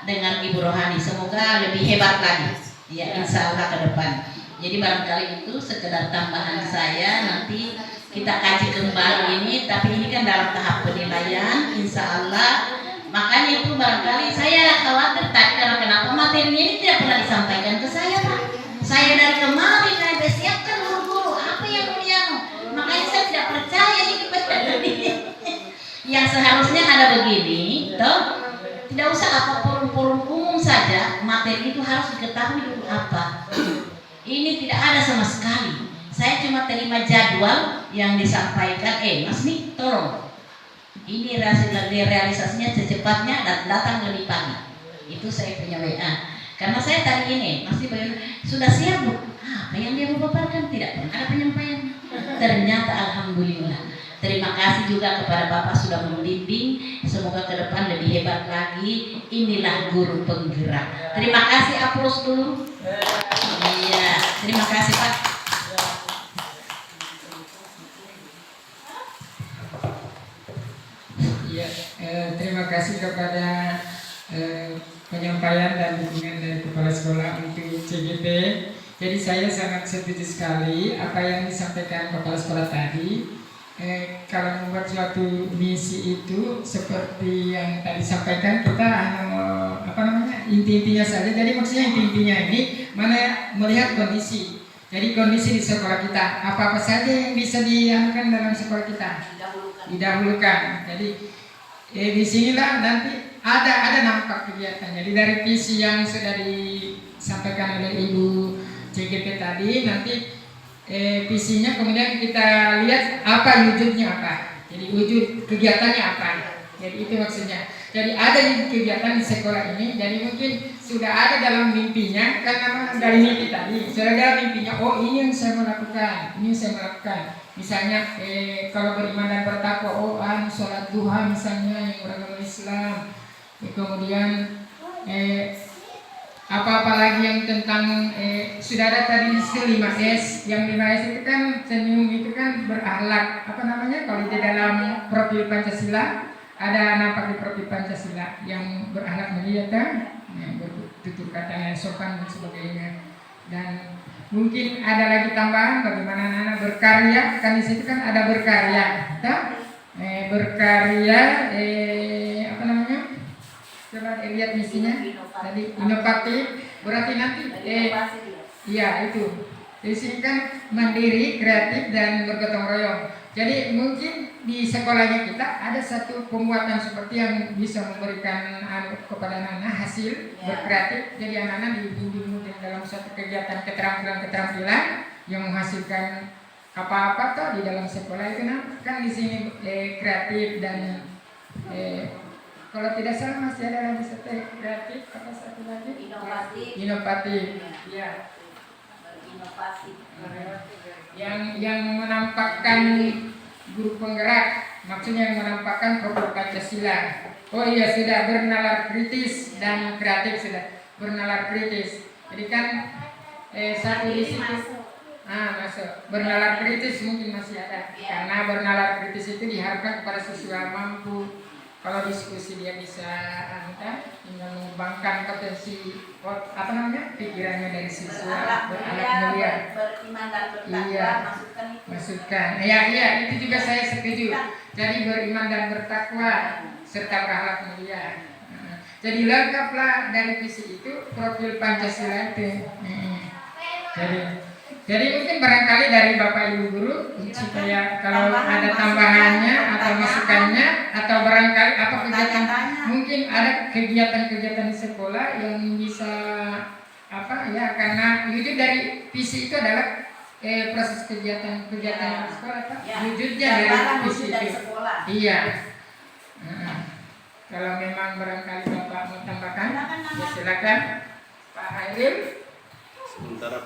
dengan Ibu Rohani. Semoga lebih hebat lagi. Iya, insya Allah ke depan. Jadi barangkali itu sekedar tambahan saya, nanti kita kaji kembali ini, tapi ini kan dalam tahap penilaian, insya Allah. Makanya itu barangkali saya khawatir tadi karena kenapa materinya ini tidak pernah disampaikan ke saya Pak. Saya dari kemarin saya bersiapkan guru-guru apa yang mulia, makanya saya tidak percaya ini begini. Yang seharusnya ada begini, toh tidak usah apa forum-forum umum saja, materi itu harus diketahui dulu apa. Ini tidak ada sama sekali. Saya cuma terima jadwal yang disampaikan, Mas nih tolong. Ini realisasinya secepatnya dan datang lebih pagi. Itu saya punya WA. Karena saya tadi ini masih sudah siap Bu. Apa yang dia mau paparkan tidak pernah ada penyampaian. Ternyata alhamdulillah. Terima kasih juga kepada Bapak sudah membimbing. Semoga ke depan lebih hebat lagi. Inilah guru penggerak. Terima kasih, aplaus dulu. Iya, terima kasih Pak. Ya, terima kasih kepada penyampaian dan dukungan dari Kepala Sekolah untuk CGT. Jadi saya sangat setuju sekali apa yang disampaikan Kepala Sekolah tadi. Kalau membuat suatu misi itu seperti yang tadi disampaikan, kita hanya inti-intinya saja. Jadi maksudnya inti-intinya ini mana melihat kondisi. Jadi kondisi di sekolah kita, apa-apa saja yang bisa dianukan dalam sekolah kita didahulukan. Jadi di sinilah nanti ada nampak kegiatan. Jadi dari visi yang sudah disampaikan oleh Ibu CGP tadi, nanti visinya kemudian kita lihat apa wujudnya apa. Jadi wujud kegiatannya apa. Jadi itu maksudnya. Jadi ada kegiatan di sekolah ini. Jadi mungkin sudah ada dalam mimpinya, karena dari mimpi tadi sudah ada mimpinya. Oh ini yang saya mau lakukan, ini yang saya mau lakukan. Misalnya kalau beriman dan bertakwa, sholat duha misalnya yang beragama Islam. Kemudian apa-apa lagi yang tentang sudah ada tadi 5S. Yang 5S itu kan senyum, itu kan berakhlak. Apa namanya kalau di dalam profil Pancasila ada nampak di profil Pancasila yang berakhlak mulia kan, bertutur kata yang sopan dan sebagainya. Dan mungkin ada lagi tambahan bagaimana anak-anak berkarya, kan di situ kan ada berkarya, berkarya apa namanya Coba lihat misinya. Tadi inovatif, berarti nanti iya itu. Di sini kan mandiri, kreatif dan bergotong royong. Jadi mungkin di sekolahnya kita ada satu pembuatan seperti yang bisa memberikan kepada anak-anak hasil berkreatif. Jadi anak-anak dibimbing mungkin dalam satu kegiatan keterampilan yang menghasilkan apa-apa toh di dalam sekolah itu kan di sini kreatif dan kalau tidak salah masih ada lagi satu kreatif apa satu lagi inovatif. Iya. Inovasi. Yang menampakkan guru penggerak, maksudnya yang menampakkan profil Pancasila. Oh iya, sudah bernalar kritis dan kreatif, sudah bernalar kritis. Jadi kan satu di situ masuk bernalar kritis mungkin masih ada, karena bernalar kritis itu diharapkan kepada siswa mampu. Kalau diskusi dia bisa tinggal mengembangkan potensi pikirannya dari siswa berakhlak mulia. Beriman dan bertakwa, Iya. masukkan itu. Iya, itu juga saya setuju. Jadi beriman dan bertakwa serta berakhlak mulia. Jadi lengkaplah dari visi itu profil Pancasila itu. Jadi mungkin barangkali dari Bapak Ibu Guru supaya kalau ada tambahannya atau masukannya atau barangkali apa kegiatan, mungkin ada kegiatan-kegiatan di sekolah yang bisa karena wujud dari visi itu adalah proses kegiatan di sekolah wujudnya dari visi itu. Iya. Kalau memang barangkali Bapak mau tambahkan, ya silakan Pak Hairil. Sementara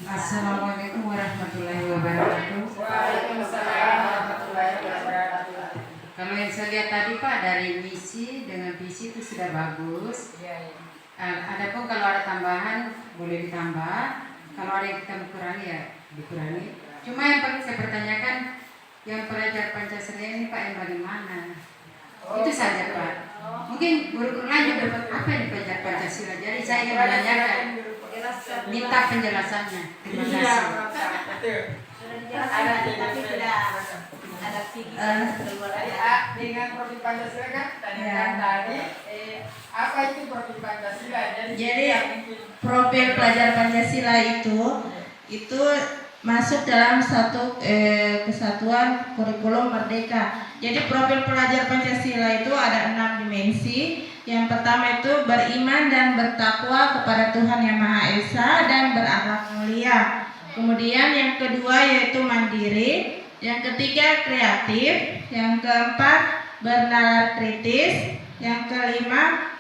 Assalamualaikum warahmatullahi wabarakatuh. Waalaikumsalam warahmatullahi wabarakatuh. Kalau yang saya lihat tadi Pak dari misi dengan visi itu sudah bagus. Adapun kalau ada tambahan boleh ditambah. Kalau ada yang kita kurangi ya dikurangi. Cuma yang paling saya pertanyakan yang pelajar Pancasila ini Pak yang bagaimana? Itu saja Pak. Mungkin guru-guru lain juga apa yang dipelajari Pancasila. Jadi saya ingin menanyakan, minta penjelasannya. Terima kasih. Ada tapi tidak ada Dengan profil Pancasila kan tadi apa itu profil Pancasila? Jadi profil pelajar Pancasila itu masuk dalam satu kesatuan kurikulum merdeka. Jadi profil pelajar Pancasila itu ada 6 dimensi. Yang pertama itu beriman dan bertakwa kepada Tuhan Yang Maha Esa dan berakhlak mulia. Kemudian yang kedua yaitu mandiri. Yang ketiga kreatif. Yang keempat bernalar kritis. Yang kelima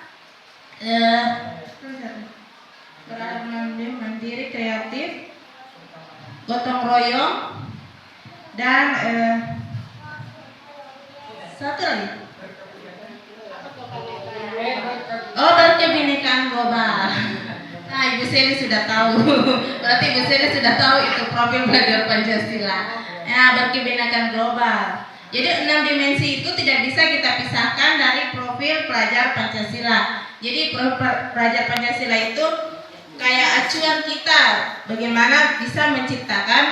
mandiri, kreatif, gotong royong, dan satu lagi. Berkebinekaan global. Nah, Ibu Seli sudah tahu. Berarti Ibu Seli sudah tahu itu profil pelajar Pancasila. Nah, berkebinekaan global. Jadi 6 dimensi itu tidak bisa kita pisahkan dari profil pelajar Pancasila. Jadi pelajar Pancasila itu kayak acuan kita bagaimana bisa menciptakan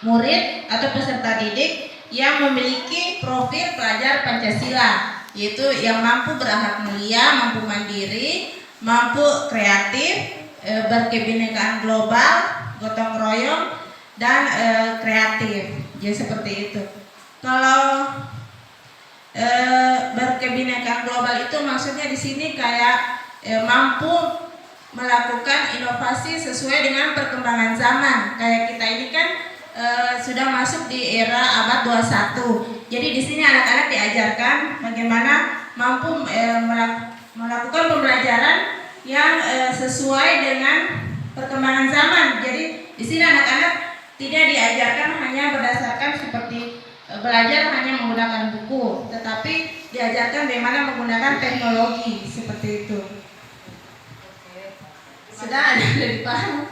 murid atau peserta didik yang memiliki profil pelajar Pancasila, yaitu yang mampu berakhlak mulia, mampu mandiri, mampu kreatif, berkebinekaan global, gotong royong, dan kreatif. Jadi seperti itu. Kalau berkebinekaan global itu maksudnya di sini kayak mampu melakukan inovasi sesuai dengan perkembangan zaman. Kayak kita ini kan sudah masuk di era abad 21. Jadi di sini anak-anak diajarkan bagaimana mampu melakukan pembelajaran yang sesuai dengan perkembangan zaman. Jadi di sini anak-anak tidak diajarkan hanya berdasarkan seperti belajar hanya menggunakan buku, tetapi diajarkan bagaimana menggunakan teknologi seperti itu. Sudah ada yang dipaham?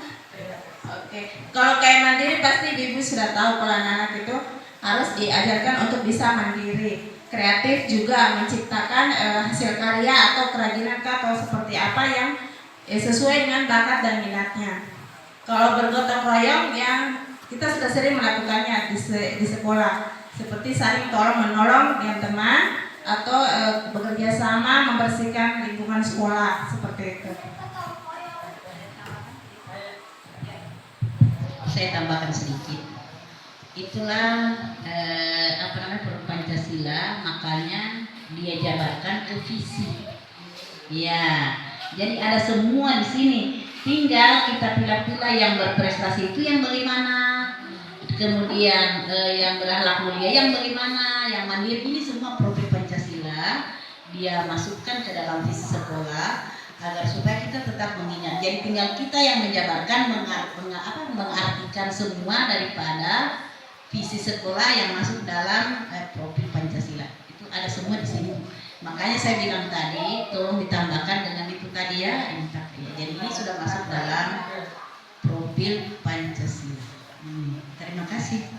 Oke. Kalau kayak mandiri pasti ibu sudah tahu kalau anak-anak itu harus diajarkan untuk bisa mandiri. Kreatif juga menciptakan hasil karya atau kerajinan atau seperti apa yang sesuai dengan bakat dan minatnya. Kalau bergotong royong yang kita sudah sering melakukannya di sekolah, seperti saling tolong menolong dengan teman atau bekerja sama membersihkan lingkungan sekolah seperti itu. Saya tambahkan sedikit. Itulah produk Pancasila, makanya dia jabarkan ke visi. Ya, jadi ada semua di sini. Tinggal kita pilih-pilih yang berprestasi itu yang bagaimana, kemudian yang berakhlak mulia yang bagaimana, yang mandiri, ini semua profil Pancasila dia masukkan ke dalam visi sekolah agar supaya kita tetap mengingat. Jadi tinggal kita yang menjabarkan mengartikan semua daripada visi sekolah yang masuk dalam profil Pancasila. Itu ada semua di sini. Makanya saya bilang tadi, tolong ditambahkan dengan itu tadi ya. Jadi ini sudah masuk dalam profil Pancasila. Terima kasih.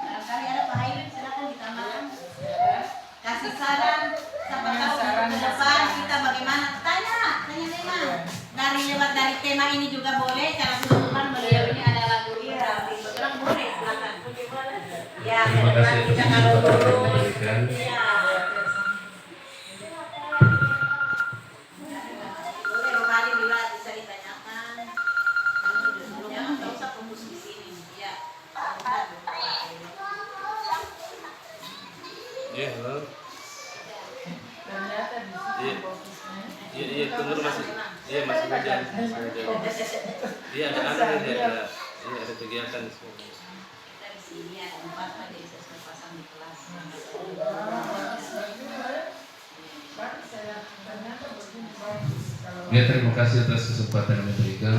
Barangkali ada Pak Hairil, silakan ditambahkan. Kasih saran, siapa tahu ke depan kita bagaimana? Tanya tema. Dari tema ini juga boleh. Kalau kebetulan beliau ini adalah guru bergerak, boleh silakan. Ya, Terima kasih atas kita kalau kesempatan yang lulus, diberikan. ya. Boleh Rohani bila bisa ditanyakan. Jangan nggak usah fokus di sini. Ya. Iya, halo. Iya, tunggu masih. Iya, masih hujan. Iya, ada kegiatan di sini. Dari sini ada 4 Pak, jadi saya sudah pasang di kelas. Ya, terima kasih atas kesempatan yang diberikan.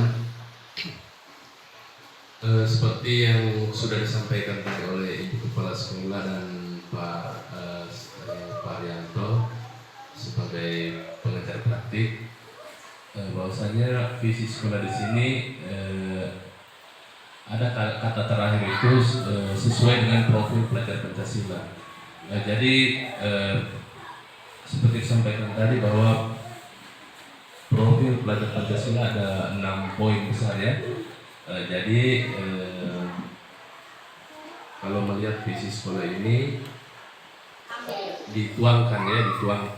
Seperti yang sudah disampaikan tadi oleh Ibu Kepala Sekolah dan Pak Haryanto sebagai pengajar praktik, bahwasanya visi sekolah di sini ada kata terakhir itu sesuai dengan profil pelajar Pancasila. Jadi seperti disampaikan tadi bahwa profil pelajar Pancasila ada 6 poin besar ya. Jadi kalau melihat visi sekolah ini dituang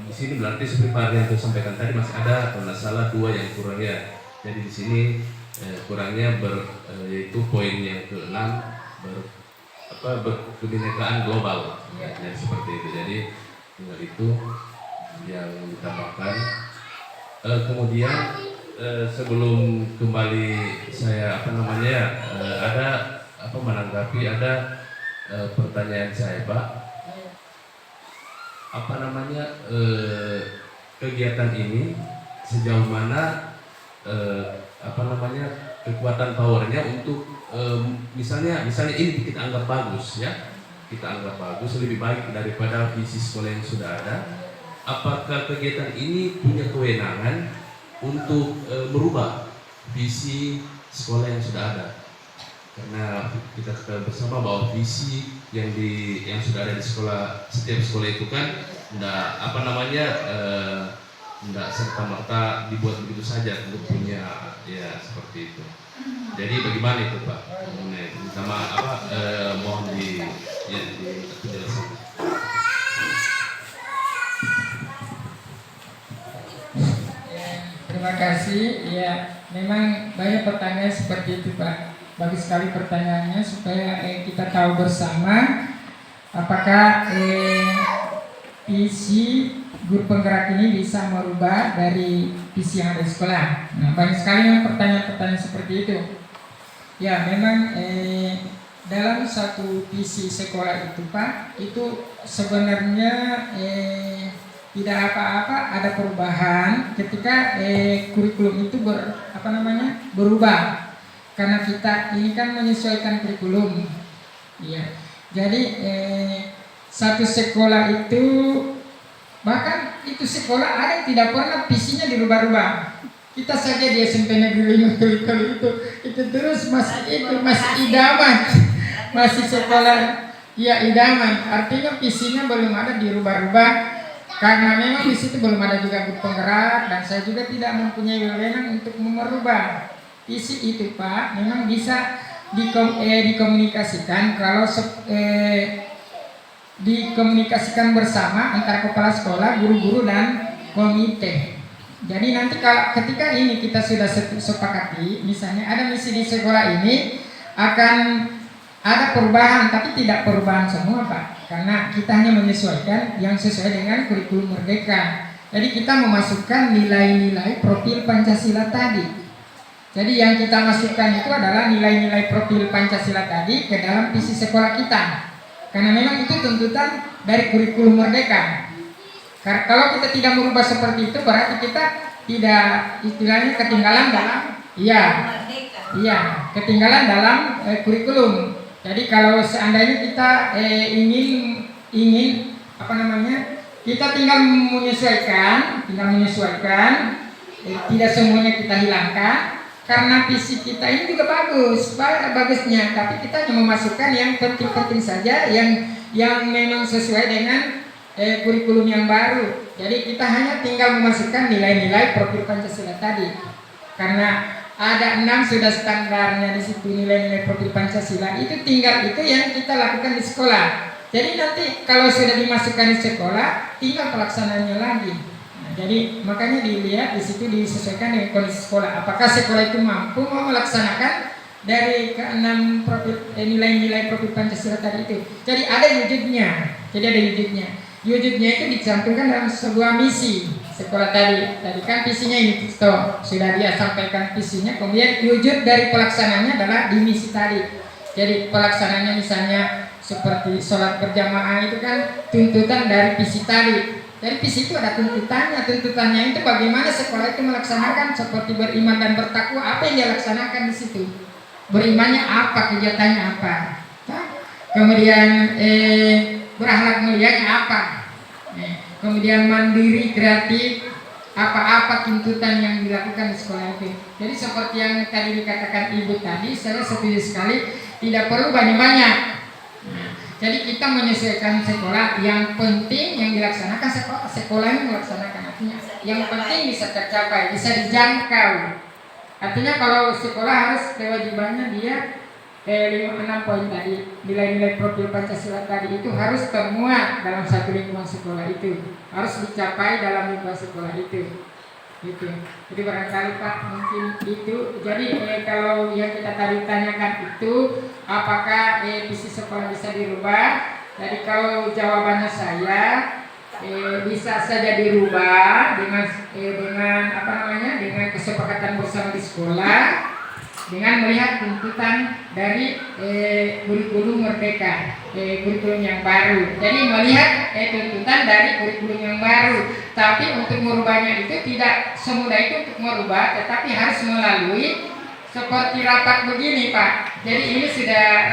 di sini berarti seperti Pak Haryanto sampaikan tadi masih ada kalau tidak salah 2 yang kurang ya. Jadi di sini kurangnya yaitu poin yang ke-6 kebinekaan global. Jadi seperti itu. Jadi tinggal itu yang ditambahkan. Kemudian sebelum kembali saya ada menanggapi ada pertanyaan saya Pak. Kegiatan ini sejauh mana kekuatan powernya untuk misalnya ini kita anggap bagus ya, lebih baik daripada visi sekolah yang sudah ada. Apakah kegiatan ini punya kewenangan untuk merubah visi sekolah yang sudah ada? Karena kita ketahui bersama bahwa visi yang sudah ada di sekolah, setiap sekolah itu kan tidak serta-merta dibuat begitu saja untuk punya ya seperti itu. Jadi bagaimana itu Pak? Mohon penjelasan. Terima kasih. Ya, memang banyak pertanyaan seperti itu Pak. Bagus sekali pertanyaannya supaya kita tahu bersama apakah visi guru penggerak ini bisa merubah dari visi yang ada di sekolah. Nah, banyak sekali pertanyaan-pertanyaan seperti itu. Ya, memang dalam satu visi sekolah itu Pak, itu sebenarnya tidak apa-apa ada perubahan ketika kurikulum itu berubah. Karena kita ini kan menyesuaikan kurikulum, ya. Jadi satu sekolah itu bahkan itu sekolah ada yang tidak pernah visinya dirubah-rubah. Kita saja di SMP Negeri 5 itu terus masih idaman, masih sekolah ya idaman. Artinya visinya belum ada dirubah-rubah karena memang di situ belum ada juga guru penggerak dan saya juga tidak mempunyai wewenang untuk merubah. visi itu Pak memang bisa dikomunikasikan kalau dikomunikasikan bersama antara kepala sekolah, guru-guru dan komite. Jadi nanti ketika ini kita sudah sepakati, misalnya ada misi di sekolah ini akan ada perubahan, tapi tidak perubahan semua Pak, karena kita hanya menyesuaikan yang sesuai dengan kurikulum Merdeka. Jadi kita memasukkan nilai-nilai profil Pancasila tadi. Jadi yang kita masukkan itu adalah nilai-nilai profil Pancasila tadi ke dalam visi sekolah kita. Karena memang itu tuntutan dari kurikulum Merdeka. Kalau kita tidak merubah seperti itu berarti kita tidak istilahnya ketinggalan dalam ketinggalan dalam kurikulum. Jadi kalau seandainya kita ingin kita tinggal menyesuaikan, tidak semuanya kita hilangkan. Karena visi kita ini juga bagusnya, tapi kita hanya memasukkan yang penting-penting saja, yang memang sesuai dengan kurikulum yang baru. Jadi kita hanya tinggal memasukkan nilai-nilai profil Pancasila tadi. Karena ada 6 sudah standarnya di situ nilai-nilai profil Pancasila. Itu tinggal itu yang kita lakukan di sekolah. Jadi nanti kalau sudah dimasukkan di sekolah, tinggal pelaksanaannya lagi. Jadi makanya dilihat di situ disesuaikan dengan kondisi sekolah. Apakah sekolah itu mampu melaksanakan dari ke-6 nilai-nilai profil Pancasila tadi itu. Jadi ada wujudnya. Wujudnya itu dicantumkan dalam sebuah misi sekolah tadi. Tadi kan visinya ini sudah dia sampaikan visinya. Kemudian wujud dari pelaksananya adalah di misi tadi. Jadi pelaksananya misalnya seperti sholat berjamaah itu kan tuntutan dari visi tadi. Dari visi itu ada tuntutannya itu bagaimana sekolah itu melaksanakan seperti beriman dan bertakwa, apa yang dia laksanakan di situ. Berimannya apa, kegiatannya apa. Kemudian berakhlak mulianya apa. Kemudian mandiri, kreatif, apa-apa tuntutan yang dilakukan di sekolah itu. Jadi seperti yang tadi dikatakan Ibu tadi, saya setuju sekali, tidak perlu banyak-banyak. Jadi kita menyesuaikan sekolah, yang penting yang dilaksanakan sekolah ini melaksanakan, artinya yang penting bisa tercapai, bisa dijangkau. Artinya kalau sekolah harus kewajibannya dia 6 poin tadi, nilai-nilai profil Pancasila tadi itu harus termuat dalam satu lingkungan sekolah itu, harus dicapai dalam lingkungan sekolah itu. Gitu. Jadi barangkali Pak mungkin itu. Jadi kalau yang kita tadi tanyakan itu apakah visi sekolah bisa dirubah? Jadi kalau jawabannya saya bisa saja dirubah dengan dengan kesepakatan bersama di sekolah, dengan melihat tuntutan dari kurikulum Merdeka, kurikulum yang baru. Jadi melihat tuntutan dari kurikulum yang baru. Tapi untuk merubahnya itu tidak semudah itu untuk merubah, tetapi harus melalui seperti rapat begini Pak. Jadi ini sudah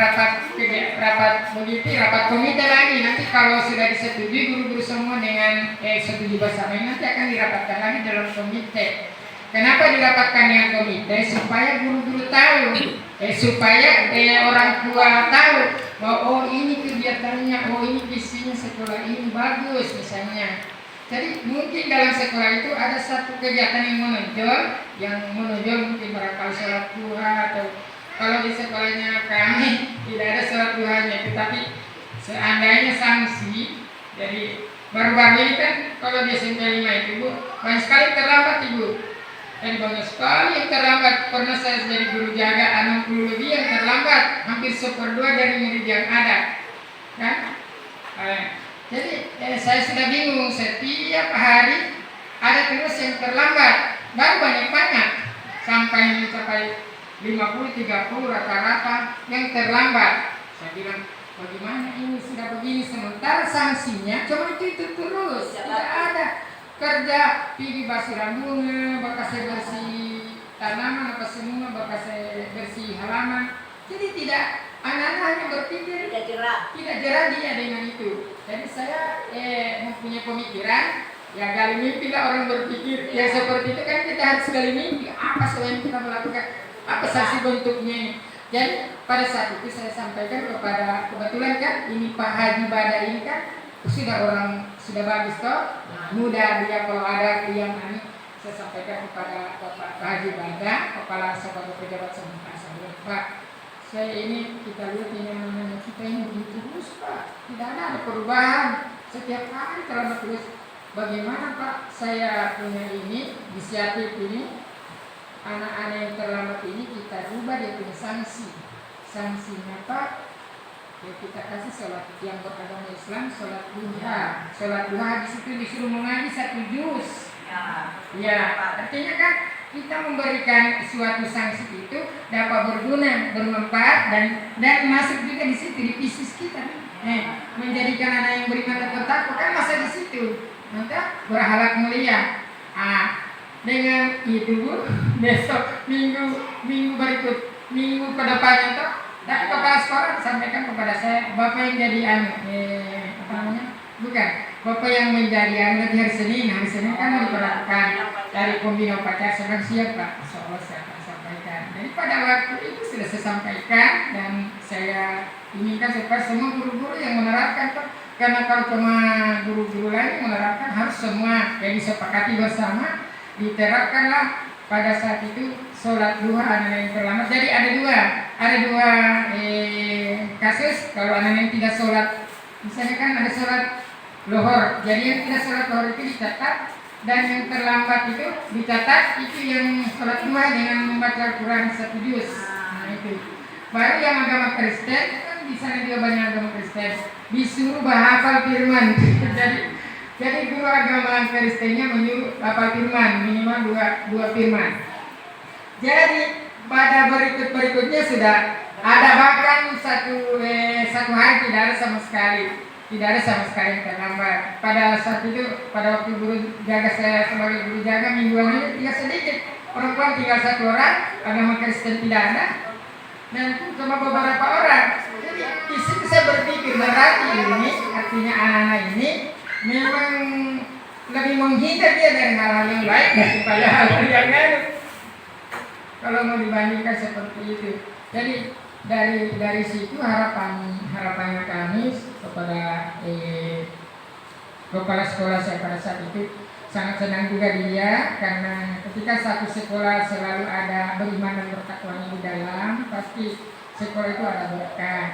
rapat komite lagi. Nanti kalau sudah disetujui guru-guru semua dengan setuju bersama, nanti akan dirapatkan lagi dalam komite. Kenapa dirapatkan dengan komite? Supaya guru-guru tahu, supaya orang tua tahu bahwa oh ini kegiatannya, oh ini visinya sekolah ini bagus misalnya. Jadi mungkin dalam sekolah itu ada satu kegiatan yang menonjol mungkin barangkali sholat duha, atau kalau di sekolahnya kami tidak ada sholat duhanya, tetapi seandainya sanksi dari baru-baru ini kan kalau di SMP 5 itu Bu, banyak sekali terlambat Ibu. Dan banyak sekali yang terlambat. Pernah saya jadi guru jaga 60 lebih yang terlambat, hampir 1/2 dari murid yang ada, kan? Jadi saya sudah bingung, setiap hari ada terus yang terlambat, baru banyak-banyak sampai mencapai 50-30 rata-rata yang terlambat. Saya bilang bagaimana ini sudah begini, sementara sanksinya cuma itu terus, tidak ada kerja pergi basiran bunga, bakase bersih tanaman, apa semua bakase bersih halaman. Jadi tidak, anak-anak hanya berpikir tidak jerah dia dengan itu. Jadi saya mempunyai pemikiran, ya gali mimpi lah orang berpikir. Ya seperti itu kan kita harus gali mimpi. Apa selain kita melakukan, apa sanksi bentuknya ini. Jadi pada saat itu saya sampaikan kepada, kebetulan kan ini Pak Haji Bada ini kan sudah bagus toh, muda dia kalau ada yang ini. saya sampaikan kepada Bapak Haji Bada, Kepala Sebagai Pejabat Sementara saya, Pak, saya ini kita lihat ini namanya kita ini begitu terus Pak, tidak ada perubahan, setiap hari terlambat terus. Bagaimana Pak, saya punya ini, inisiatif ini, anak-anak yang terlambat ini kita rubah dia punya sanksi. Sanksinya Pak, ya kita kasih sholat yang beragama Islam, sholat duha. Sholat duha di situ disuruh mengaji 1 juz. Ya, artinya kan kita memberikan suatu sanksi itu dapat berguna, bermanfaat dan masuk juga di situ di bisnis kita. Menjadikan anak yang beriman dan bertakwa kan masa di situ. Maka berakhlak mulia. Dengan itu Bu, besok minggu berikut, minggu ke depannya tuh, dari kepala sekolah sampaikan kepada saya, Bapak yang jadi apa namanya? Bukan, Bapak yang menjadi nanti hari Senin kan mau diperlakukan dari pembina upacara sedang siap Pak, insyaallah saya akan sampaikan. Jadi pada waktu itu sudah saya sampaikan dan saya inginkan supaya semua guru-guru yang menerapkan Pak. Karena kalau cuma guru-guru lain menerapkan harus semua yang disepakati bersama diterapkanlah pada saat itu sholat duha anak yang terlambat. Jadi ada dua kasus kalau anak yang tidak sholat, misalnya kan ada sholat lohor, jadi yang tidak sholat lohor itu dicatat dan yang terlambat itu dicatat itu yang sholat duha dengan membaca Al-Quran 1 juz. Nah itu. Baru yang agama Kristen kan di sana juga banyak agama Kristen disuruh menghafal firman. Jadi guru agama Kristennya menyuruh hafal firman minimal dua firman. Jadi pada berikutnya sudah ada bahkan satu hari tidak ada sama sekali yang terlambat. Pada saat itu pada waktu guru jaga saya sebagai guru jaga mingguan ini tidak sedikit perempuan tinggal 1 orang, agama Kristen tidak ada dan cuma beberapa orang. Jadi di situ saya berpikir berarti ini artinya anak-anak ini memang lebih menghindar dia dari hal-hal yang baik daripada hal-hal yang baik. Kalau mau dibandingkan seperti itu. Jadi dari situ harapannya kami kepada kepala sekolah saya pada saat itu sangat senang juga dia karena ketika satu sekolah selalu ada beriman dan bertakwanya di dalam, pasti sekolah itu ada berkah.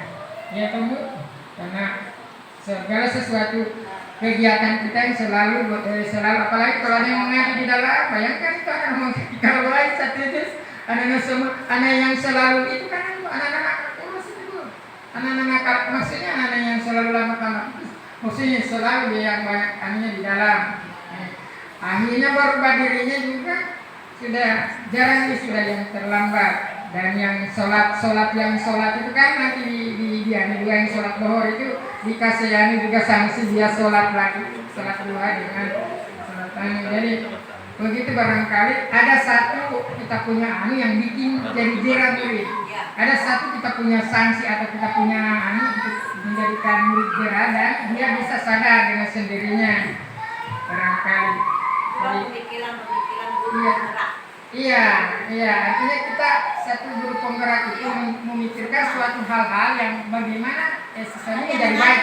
Ya tunggu karena segala sesuatu kegiatan kita yang selalu apalagi kalau ada yang mengaji di dalam, bayangkan itu akan kalau lain satu itu anak yang selalu itu kan anak-anak kurus itu, anak-anak maksudnya anak yang selalu lama maksudnya selalu dia yang banyak anaknya di dalam. Akhirnya berubah dirinya juga sudah jarang sudah yang terlambat dan yang sholat itu kan nanti di dua yang sholat lohor itu dikasihani juga sanksi dia sholat duha dengan sholat tani. Jadi begitu barangkali ada satu kita punya yang bikin jadi jerah murid, ada satu kita punya sanksi atau kita punya untuk menjadikan murid jerah dan dia bisa sadar dengan sendirinya barangkali. Pemikiran guru penggerak. Iya, artinya kita satu guru penggerak itu memikirkan suatu hal-hal yang bagaimana sesuatu menjadi baik.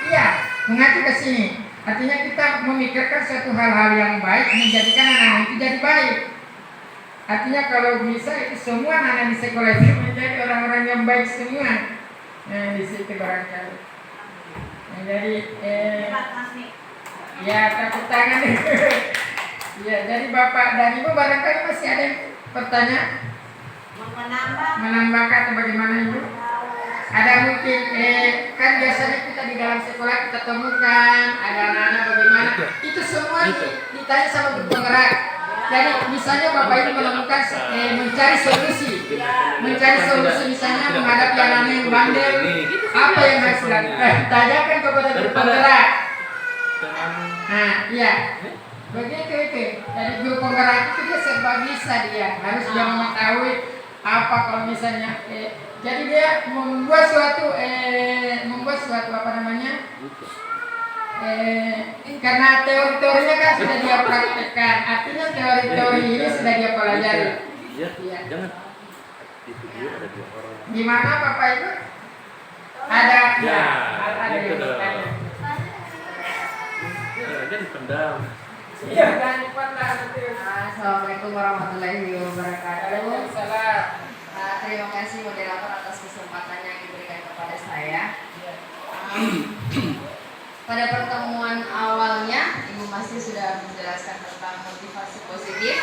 Iya, mengacu ke sini. Artinya kita memikirkan suatu hal-hal yang baik menjadikan anak-anak itu jadi baik. Artinya kalau bisa itu semua anak-anak di sekolah itu menjadi orang-orang yang baik semua. Nah, di situ barangkali. Nah, jadi ya tepuk tangan. Ya, jadi Bapak dan Ibu barangkali masih ada yang bertanya? Menambahkan atau bagaimana Ibu? Ada mungkin kan biasanya kita di dalam sekolah kita temukan ada anak-anak bagaimana itu semua ditanya sama guru penggerak. Jadi misalnya Bapak Ibu menemukan mencari solusi misalnya menghadapi anak-anak yang bandel, apa yang harus dilakukan? Tanyakan kepada guru penggerak. Nah, iya. Begitu itu. Jadi guru penggerak itu dia serba bisa dia. Harus dia mengetahui apa kalau misalnya jadi dia membuat suatu apa namanya? Karena teori-teorinya kan sudah dia praktekkan. Artinya teori-teori ini sudah dia pelajari. Iya. Jangan. Di video ada 2 orang. Gimana Bapak Ibu? Ada itu dong. Jangan dipendam. Assalamualaikum warahmatullahi wabarakatuh. Salam. Terima kasih moderator atas kesempatan yang diberikan kepada saya. Pada pertemuan awalnya, Ibu Masih sudah menjelaskan tentang motivasi positif,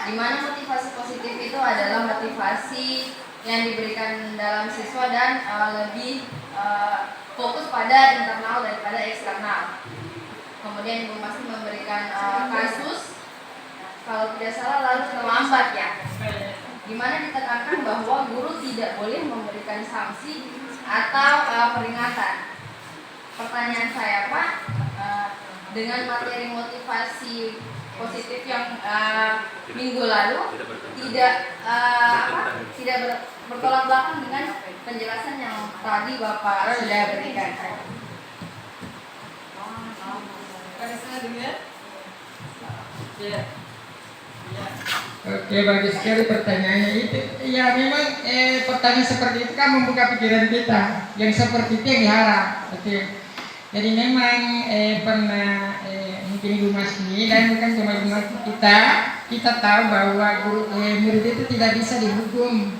di mana motivasi positif itu adalah motivasi yang diberikan dalam siswa dan lebih fokus pada internal daripada eksternal. Kemudian Ibu Masih memberikan kasus, kalau tidak salah lalu terlambat ya, di mana ditekankan bahwa guru tidak boleh memberikan sanksi atau peringatan. Pertanyaan saya Pak, dengan materi motivasi positif yang minggu lalu tidak bertolak belakang dengan penjelasan yang tadi Bapak sudah berikan. Oke, bagus sekali pertanyaannya itu. Ya memang pertanyaan seperti itu kan membuka pikiran kita. Yang seperti itu yang diharap. Oke. Jadi memang pernah mungkin Ibu Masni dan bukan cuma Ibu Masni, kita tahu bahwa guru murid itu tidak bisa dihukum,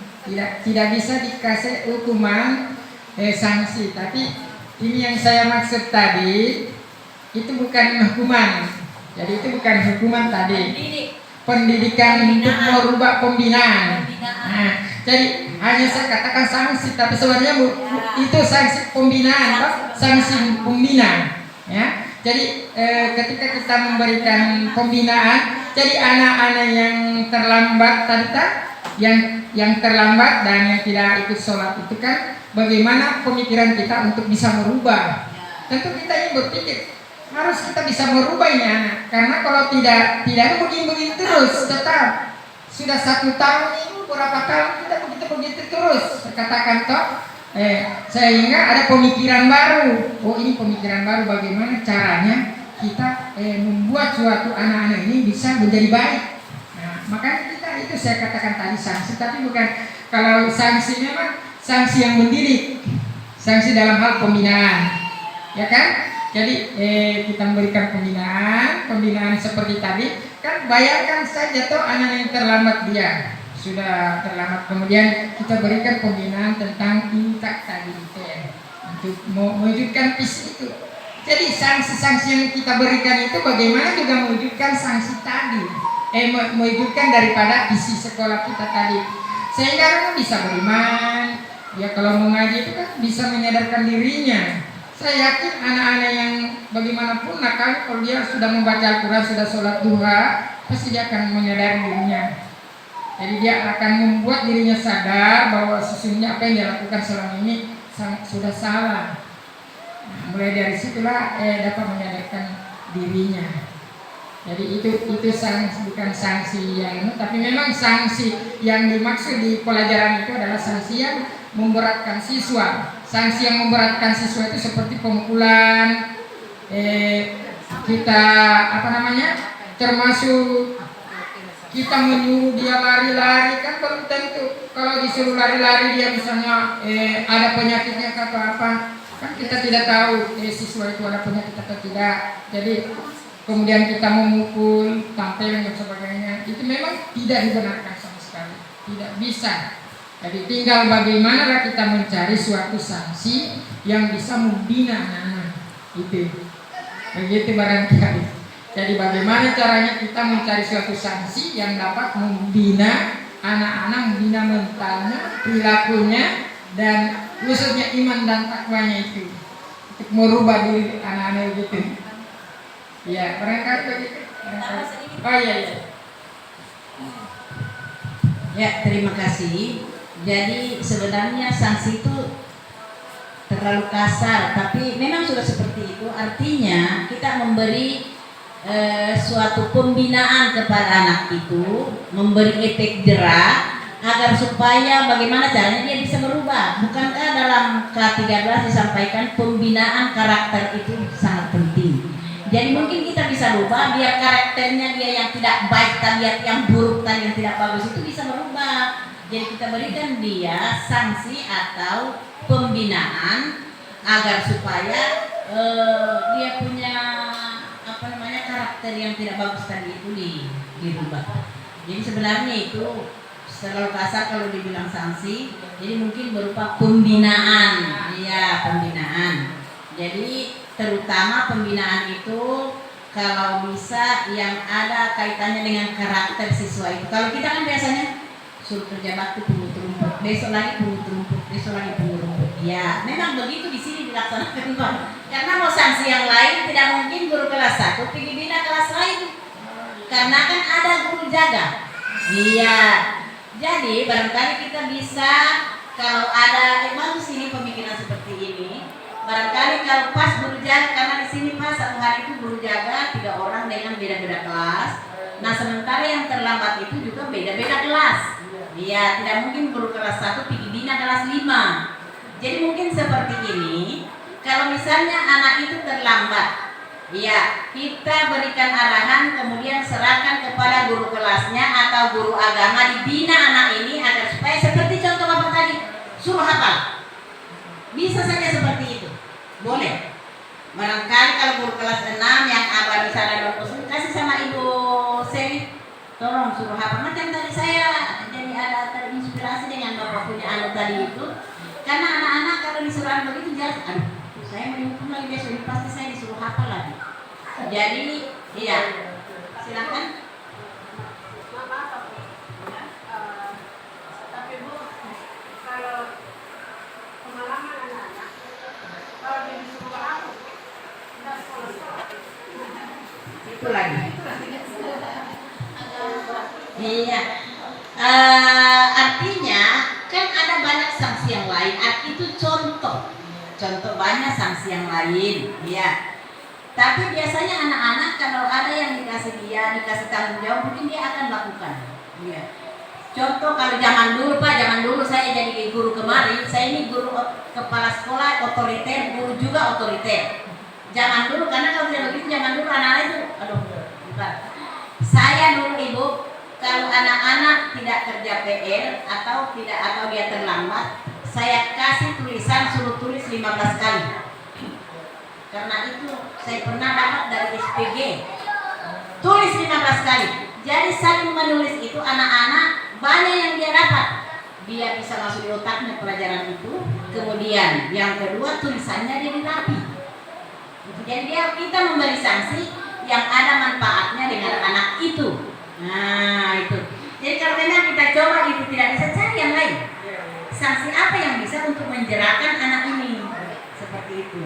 tidak bisa dikasih hukuman sanksi. Tapi ini yang saya maksud tadi itu bukan hukuman. Jadi itu bukan hukuman tadi. Pendidikan untuk merubah pembinaan. Nah, jadi hanya saya katakan sanksi, tapi sebenarnya itu sanksi pembinaan, sanksi pembina. Ya, jadi ketika kita memberikan pembinaan, jadi anak-anak yang terlambat tadi yang terlambat dan yang tidak ikut sholat itu kan, bagaimana pemikiran kita untuk bisa merubah? Tentu kita ini berpikir harus kita bisa merubah ini anak, karena kalau tidak begini terus, tetap sudah 1 tahun ini berapa tahun kita begitu terus, katakan toh, sehingga ada pemikiran baru. Oh, ini pemikiran baru, bagaimana caranya kita membuat suatu anak-anak ini bisa menjadi baik. Nah, makanya kita itu saya katakan tadi sanksi, tapi bukan, kalau sanksi memang sanksi yang mendidik, sanksi dalam hal pembinaan, ya kan? Jadi kita memberikan pembinaan seperti tadi. Kan bayangkan saja tuh anak yang terlambat, dia sudah terlambat, kemudian kita berikan pembinaan tentang intak tadi itu ya, untuk mewujudkan visi itu. Jadi sanksi-sanksi yang kita berikan itu bagaimana juga mewujudkan sanksi tadi, mewujudkan daripada visi sekolah kita tadi, sehingga orang bisa beriman. Ya kalau mengaji itu kan bisa menyadarkan dirinya. Saya yakin anak-anak yang bagaimanapun nakal, kalau dia sudah membaca Al-Quran, sudah sholat duha, pasti dia akan menyadari dirinya. Jadi dia akan membuat dirinya sadar bahwa sesungguhnya apa yang dia lakukan selama ini sudah salah. Nah, mulai dari situlah dapat menyadarkan dirinya. Jadi itu sanksi, bukan sanksi yang tapi memang sanksi yang dimaksud di pelajaran itu adalah sanksi yang memberatkan siswa. Sanksi yang memberatkan siswa itu seperti pemukulan, kita termasuk kita menyuruh dia lari-lari, kan belum tentu. Kalau disuruh lari-lari dia misalnya ada penyakitnya atau apa, kan kita tidak tahu siswa itu ada penyakit atau tidak. Jadi kemudian kita memukul, tampil dan sebagainya, itu memang tidak dibenarkan sama sekali, tidak bisa. Jadi tinggal bagaimana kita mencari suatu sanksi yang bisa membina anak-anak itu. Begitu barangkali. Jadi bagaimana caranya kita mencari suatu sanksi yang dapat membina anak-anak, membina mentalnya, perilakunya, dan khususnya iman dan takwanya itu, untuk merubah diri anak-anak itu. Ya, barangkali begitu. Oh iya. Ya, terima kasih. Jadi sebenarnya sanksi itu terlalu kasar, tapi memang sudah seperti itu. Artinya kita memberi suatu pembinaan kepada anak itu, memberi efek jerak agar supaya bagaimana caranya dia bisa berubah. Bukankah dalam K13 disampaikan pembinaan karakter itu sangat penting. Jadi mungkin kita bisa rubah biar karakternya dia yang tidak baik, tabiat yang buruk, yang tidak bagus itu bisa berubah. Jadi kita berikan dia sanksi atau pembinaan agar supaya dia punya karakter karakter yang tidak bagus tadi itu dirubah. Jadi sebenarnya itu selalu kasar kalau dibilang sanksi, jadi mungkin berupa pembinaan, iya pembinaan. Jadi terutama pembinaan itu kalau bisa yang ada kaitannya dengan karakter siswa itu. Kalau kita kan biasanya suruh kerja bakti pungut rumput, besok lagi pungut rumput, besok lagi pungut rumput. Ya, memang begitu di sini dilaksanakan Pak. Karena mau sanksi yang lain tidak mungkin guru kelas 1 pergi bina kelas lain. Karena kan ada guru jaga. Iya. Jadi barangkali kita bisa kalau ada bagus ini pemikiran seperti ini. Barangkali kalau pas guru jaga, karena di sini pas satu hari itu guru jaga 3 orang dengan beda-beda kelas. Nah sementara yang terlambat itu juga beda-beda kelas. Iya, tidak mungkin guru kelas 1 pergi bina kelas 5. Jadi mungkin seperti ini. Kalau misalnya anak itu terlambat, iya, kita berikan arahan kemudian serahkan kepada guru kelasnya atau guru agama dibina anak ini agar supaya seperti contoh Bapak tadi, suruh hafal. Bisa saja seperti itu. Boleh. Barangkali kalau guru kelas 6 yang abah di sana don usul kasih sama Ibu Seli, tolong suruh hafal. Macam tadi saya jadi ada terinspirasi dengan Bapak punya anak tadi itu. Karena anak-anak kalau disuruh begitu jelas, aduh, saya mau dihukum lagi besok ini pasti saya disuruh hafal lagi. Jadi, iya, silakan. Tapi Bu, kalau pengalaman anak-anak, kalau dia disuruh aku, tidak sekolah-sekolah. Itu lagi. Iya. Artinya kan ada banyak sanksi yang lain. Itu contoh banyak sanksi yang lain. Iya. Tapi biasanya anak-anak kalau ada yang dikasih tanggung jawab, mungkin dia akan lakukan. Iya. Contoh kalau zaman dulu saya jadi guru kemarin, saya ini guru kepala sekolah otoriter, guru juga otoriter. Zaman dulu karena kalau tidak begitu zaman dulu anak-anak itu, aduh, bukan. Saya dulu Ibu, kalau anak-anak tidak kerja PR atau dia terlambat, saya kasih tulisan suruh tulis 15 kali. Karena itu saya pernah dapat dari SPG. Tulis 15 kali. Jadi saling menulis itu anak-anak banyak yang dia dapat. Dia bisa masuk di otaknya pelajaran itu. Kemudian yang kedua tulisannya jadi rapi. Jadi kita memberi sanksi yang ada manfaatnya dengan anak itu. Nah itu. Jadi kalau memang kita coba itu tidak bisa cari yang lain. Sanksi apa yang bisa untuk menjerahkan anak ini? Seperti itu.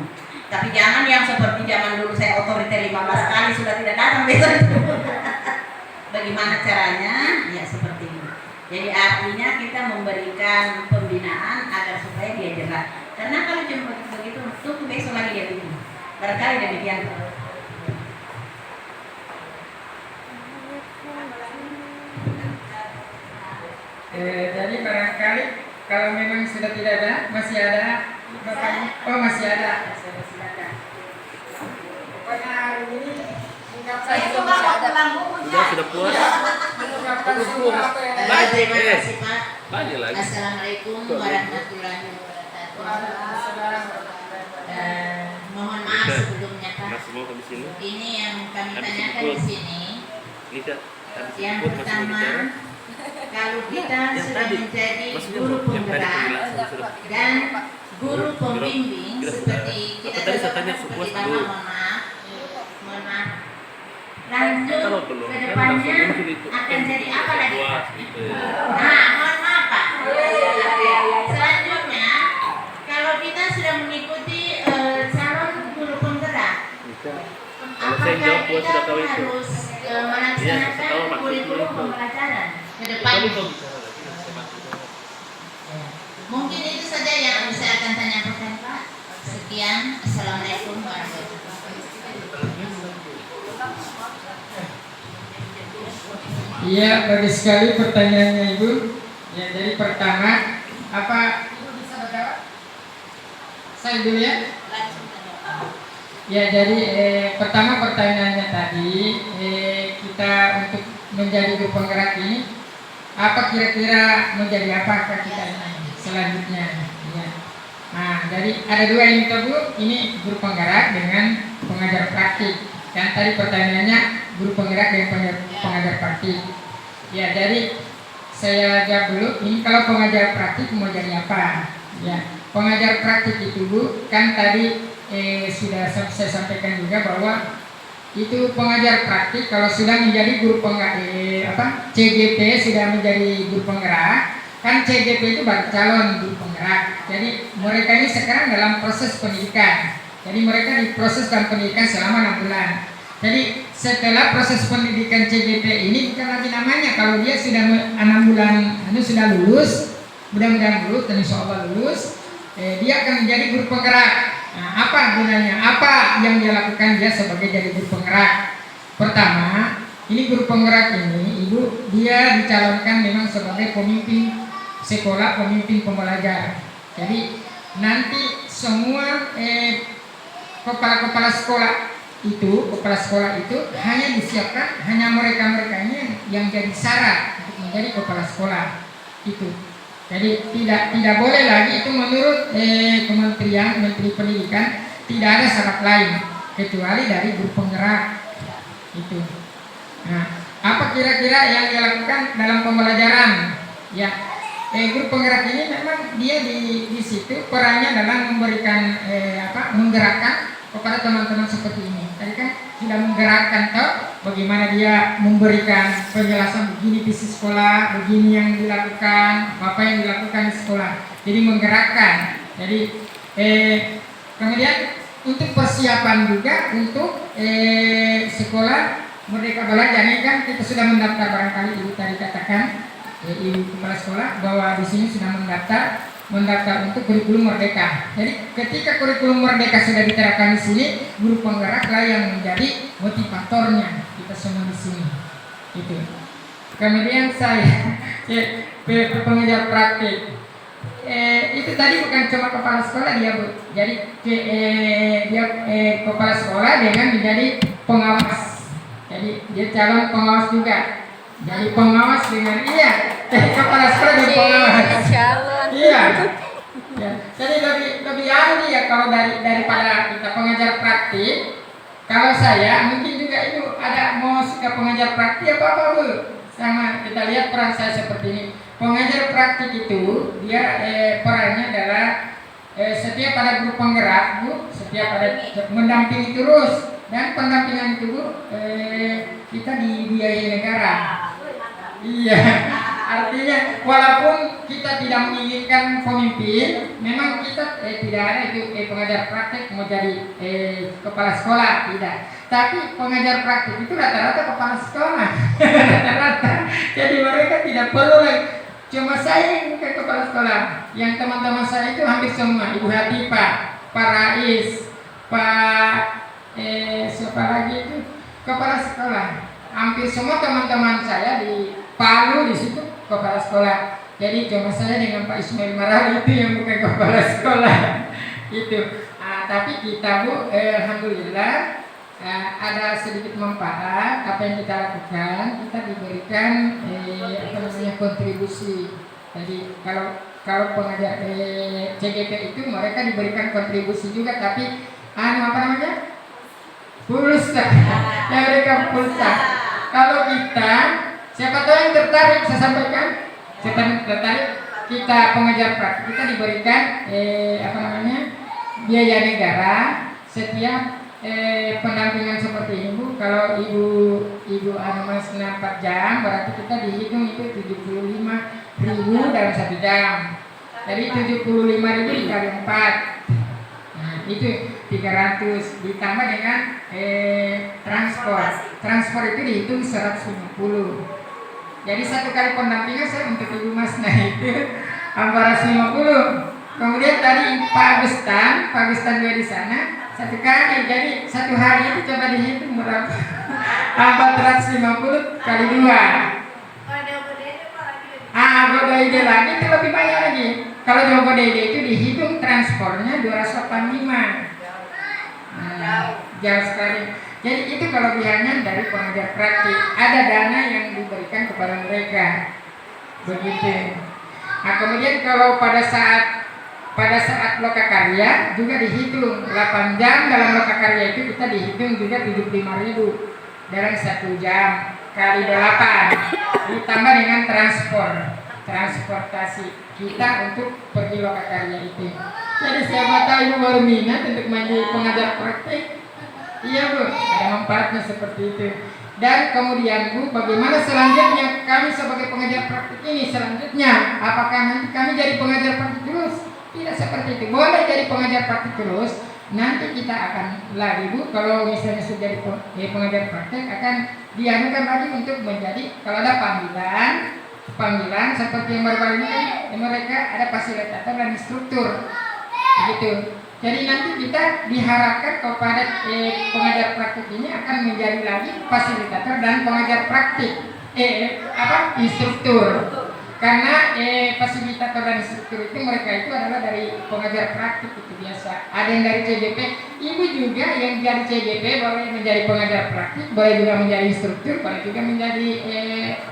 Tapi jangan yang seperti zaman dulu saya otoriter 15 kali sudah tidak datang besok. Bagaimana caranya? Ya seperti ini. Jadi artinya kita memberikan pembinaan agar supaya dia jerah. Karena kalau cuma begitu, tunggu besok lagi dia bikin. Barangkali demikian. Jadi barangkali kalau memang sudah tidak ada, masih ada Bapak? Oh masih ada. Pokoknya hari ini Saya cuma mau pulang Bu. Sudah puas. Terima kasih Pak. Banyak lagi. Assalamualaikum warahmatullahi wabarakatuh. Mohon maaf sebelumnya Pak. Masih mau habis ini? Ini yang kami Habis tanyakan ini, di sini. Ini Kak. Habis Yang ini, masih mau pertama, bicara? kalau kita Yang sudah tadi. menjadi Maksudnya guru yang tadi penggerak penjelasan sudah. dan guru pembimbing Kira- seperti kita apa tadi saya tanya seperti sepuas Bapak, dulu. mohon maaf. Lanjut Kalau belum, ke kan depannya langsung muncul itu. akan jadi apa lagi? Puas, gitu ya. Nah, mohon maaf Pak. Selanjutnya, kalau kita sudah mengikuti calon guru penggerak, Kalau saya apakah jawab puas kita sudah tahu itu. harus Iya, saya tahu melaksanakan maksudnya kurikulum itu. pembelajaran ke Tapi depannya? kalau bicara lagi, saya masih mau. Mungkin itu saja yang saya akan tanyakan Pak. Sekian, Assalamualaikum warahmatullahi Iya, bagus sekali pertanyaannya Ibu. Ya, jadi pertama, apa Ibu bisa menjawab? Saya dulu ya. Ya, jadi pertama pertanyaannya tadi, kita untuk menjadi guru penggerak ini, apa kira-kira menjadi apakah kita ini selanjutnya? Ya. Nah, jadi ada dua ini Bu, ini guru penggerak dengan pengajar praktik. Kan tadi pertanyaannya guru penggerak dan pengajar praktik. Ya, jadi saya jawab dulu. Ini kalau pengajar praktik mau jadi apa? Ya, pengajar praktik itu Bu, kan tadi sudah saya sampaikan juga bahwa itu pengajar praktik kalau sudah menjadi guru penggerak, CGP sudah menjadi guru penggerak, kan CGP itu baru calon guru penggerak. Jadi mereka ini sekarang dalam proses pendidikan. Jadi mereka diproses dalam pendidikan selama 6 bulan. Jadi setelah proses pendidikan CGP ini bukan lagi namanya, kalau dia sudah 6 bulan itu sudah lulus, mudah-mudahan lulus dan insya Allah lulus, dia akan menjadi guru penggerak. Nah, apa gunanya? Apa yang dia lakukan dia sebagai jadi guru penggerak? Pertama, ini guru penggerak ini, Ibu, dia dicalonkan memang sebagai pemimpin sekolah, pemimpin pembelajar. Jadi nanti semua kepala sekolah itu hanya disiapkan, hanya mereka ini yang jadi syarat untuk menjadi kepala sekolah itu. Jadi tidak boleh lagi itu menurut Kementerian Menteri Pendidikan, tidak ada syarat lain kecuali dari guru penggerak itu. Nah, apa kira-kira yang dilakukan dalam pembelajaran? Ya, guru penggerak ini memang dia di situ perannya dalam memberikan menggerakkan kepada teman-teman seperti ini. Tadi kan sudah menggerakkan bagaimana dia memberikan penjelasan begini visi sekolah, begini yang dilakukan, apa yang dilakukan di sekolah. Jadi menggerakkan. Jadi kemudian untuk persiapan juga untuk sekolah Merdeka Belajar ini kan kita sudah mendaftar, barangkali Ibu tadi katakan Ibu kepala sekolah bahwa di sini sudah mendaftar untuk kurikulum merdeka. Jadi ketika kurikulum merdeka sudah diterapkan di sini, guru penggeraklah yang menjadi motivatornya kita semua di sini. Itu. Kemudian saya pengajar praktik. Itu tadi bukan cuma kepala sekolah dia Bu. Jadi dia kepala sekolah dengan menjadi pengawas. Jadi dia calon pengawas juga. Jadi pengawas dengan kepala sekolah dan pengawas. Iya. Ya. Jadi lebih ahli ya kalau daripada kita pengajar praktik. Kalau saya mungkin juga itu ada mau suka pengajar praktik apa Bu? Sama kita lihat peran saya seperti ini. Pengajar praktik itu dia perannya adalah setiap ada guru penggerak Bu, setiap ada mendampingi terus, dan pendampingan itu Bu kita dibiayai negara. Iya, artinya walaupun kita tidak menginginkan pemimpin, memang kita tidak ada itu pengajar praktik mau jadi kepala sekolah, tidak. Tapi pengajar praktik itu rata-rata kepala sekolah, rata-rata. Jadi mereka tidak perlu lagi. Cuma saya yang bukan kepala sekolah, yang teman-teman saya itu hampir semua, Ibu Hatifah, Pak Rais, Pak siapa lagi itu kepala sekolah. Hampir semua teman-teman saya di Palu di situ kepala sekolah. Jadi cuma saya dengan Pak Ismail Marah itu yang bukan kepala sekolah itu. Tapi kita Bu, alhamdulillah ada sedikit manfaat apa yang kita lakukan. Kita diberikan kontribusi. Jadi kalau pengajar CGP itu mereka diberikan kontribusi juga, tapi pulsa. Yang mereka pulsa. Kalau kita siapa tahu yang tertarik, saya sampaikan. Siapa tertarik, kita pengajar praktik kita diberikan biaya negara setiap pendampingan seperti ini Bu. Kalau ibu mas 4 jam berarti kita dihitung itu 75.000 dalam 1 jam. Jadi 75.000 dikali 4. Nah, itu 300 ditambah dengan transport itu dihitung 150. Jadi 1 kali pendampingan saya untuk Ibu Mas itu 450. Kemudian tadi Pak Agustan juga di sana 1 kali. Jadi 1 hari itu coba dihitung berapa? 450 kali 2. Jogodede lagi itu lebih banyak lagi. Kalau Jogodede itu dihitung transportnya 285. Jauh sekali. Jadi itu kelebihannya dari pengajar praktik. Ada dana yang diberikan kepada mereka. Begitu. Nah kemudian kalau pada saat pada saat lokakarya juga dihitung 8 jam dalam lokakarya itu kita dihitung juga 75.000 dalam 1 jam kali 8 ditambah dengan transportasi kita untuk pergi lokakarya itu. Jadi siapa tahu ibu baru minat untuk menjadi pengajar praktik, iya Bu, ada manfaatnya seperti itu. Dan kemudian Bu, bagaimana selanjutnya kami sebagai pengajar praktik ini selanjutnya? Apakah nanti kami jadi pengajar praktik terus? Tidak seperti itu. Boleh jadi pengajar praktik terus. Nanti kita akan lagi Bu, kalau misalnya sudah jadi pengajar praktik akan dianukan lagi untuk menjadi, kalau ada panggilan seperti yang baru-baru ini kan mereka ada fasilitator dan instruktur, begitu. Jadi nanti kita diharapkan kepada pengajar praktik ini akan menjadi lagi fasilitator dan pengajar praktik, instruktur. Karena fasilitator dan instruktur itu mereka itu adalah dari pengajar praktik itu biasa. Ada yang dari CGP, ibu juga yang dari CGP boleh menjadi pengajar praktik, boleh juga menjadi instruktur, boleh juga menjadi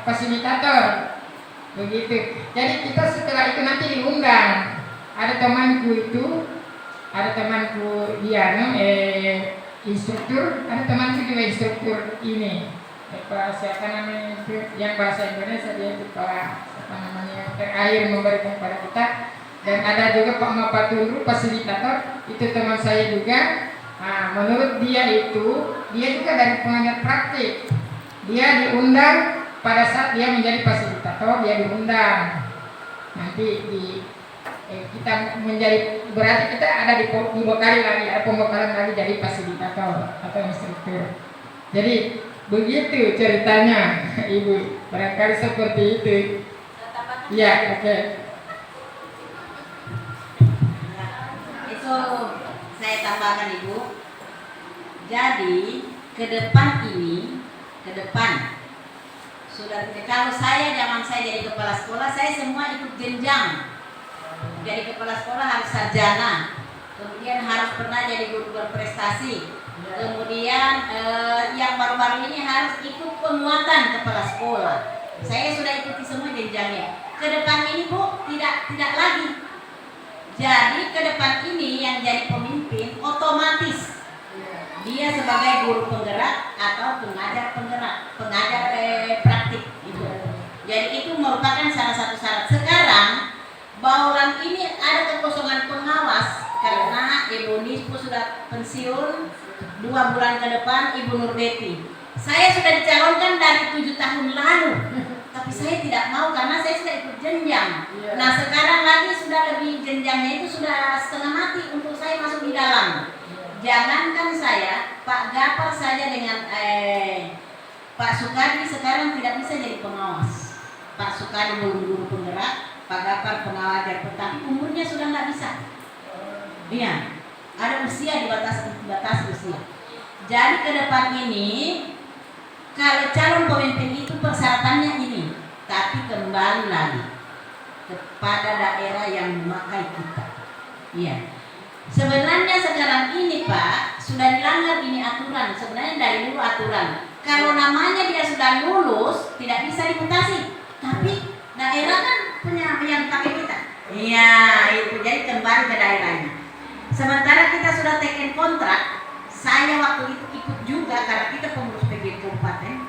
fasilitator, begitu. Jadi kita setelah itu nanti diundang. Ada temanku dia instruktur, ada temanku juga instruktur ini. Siapa namanya itu yang bahasa Indonesia, dia itu terakhir memberikan kepada kita. Dan ada juga Pak Mapaturu fasilitator, itu teman saya juga. Nah, menurut dia juga dari pengajar praktik. Dia diundang pada saat dia menjadi fasilitator, dia diundang. Nanti kita menjadi, berarti kita ada dibekali lagi, ada pembekalan lagi jadi fasilitator atau instruktur. Jadi begitu ceritanya Ibu, barangkali seperti itu. Ya, oke. Itu saya tambahkan Ibu. Jadi ke depan sudah, kalau zaman saya jadi kepala sekolah, saya semua ikut jenjang. Jadi kepala sekolah harus sarjana, kemudian harus pernah jadi guru berprestasi, kemudian yang baru-baru ini harus ikut penguatan kepala sekolah. Saya sudah ikuti semua jenjangnya. Ke depan ini Bu, tidak lagi. Jadi ke depan ini yang jadi pemimpin otomatis dia sebagai guru penggerak atau pengajar praktik gitu. Jadi itu merupakan salah satu syarat. Sekarang Bauran ini ada kekosongan pengawas karena Ibu Nispu sudah pensiun 2 bulan ke depan, Ibu Nurbeti. Saya sudah dicalonkan dari 7 tahun lalu, tapi saya tidak mau karena saya sudah ikut jenjang. Nah sekarang lagi sudah lebih, jenjangnya itu sudah setengah mati untuk saya masuk di dalam. Jangankan saya, Pak Gapar saja dengan Pak Sukadi sekarang tidak bisa jadi pengawas. Pak Sukadi guru penggerak, Pak Gapar pengajar, tetapi umurnya sudah nggak bisa. Iya, ada usia, dibatasi usia. Jadi ke depan ini, kalau calon pemimpin itu persyaratannya ini, tapi kembali lagi kepada daerah yang memakai kita. Iya. Sebenarnya sekarang ini Pak sudah dilanggar ini aturan. Sebenarnya dari dulu aturan. Kalau namanya dia sudah lulus, tidak bisa dimutasi. Tapi daerah kan punya yang pakai kita. Iya, itu jadi kembali ke daerahnya. Sementara kita sudah taken kontrak, saya waktu itu ikut juga karena kita pengurus PG Kabupaten,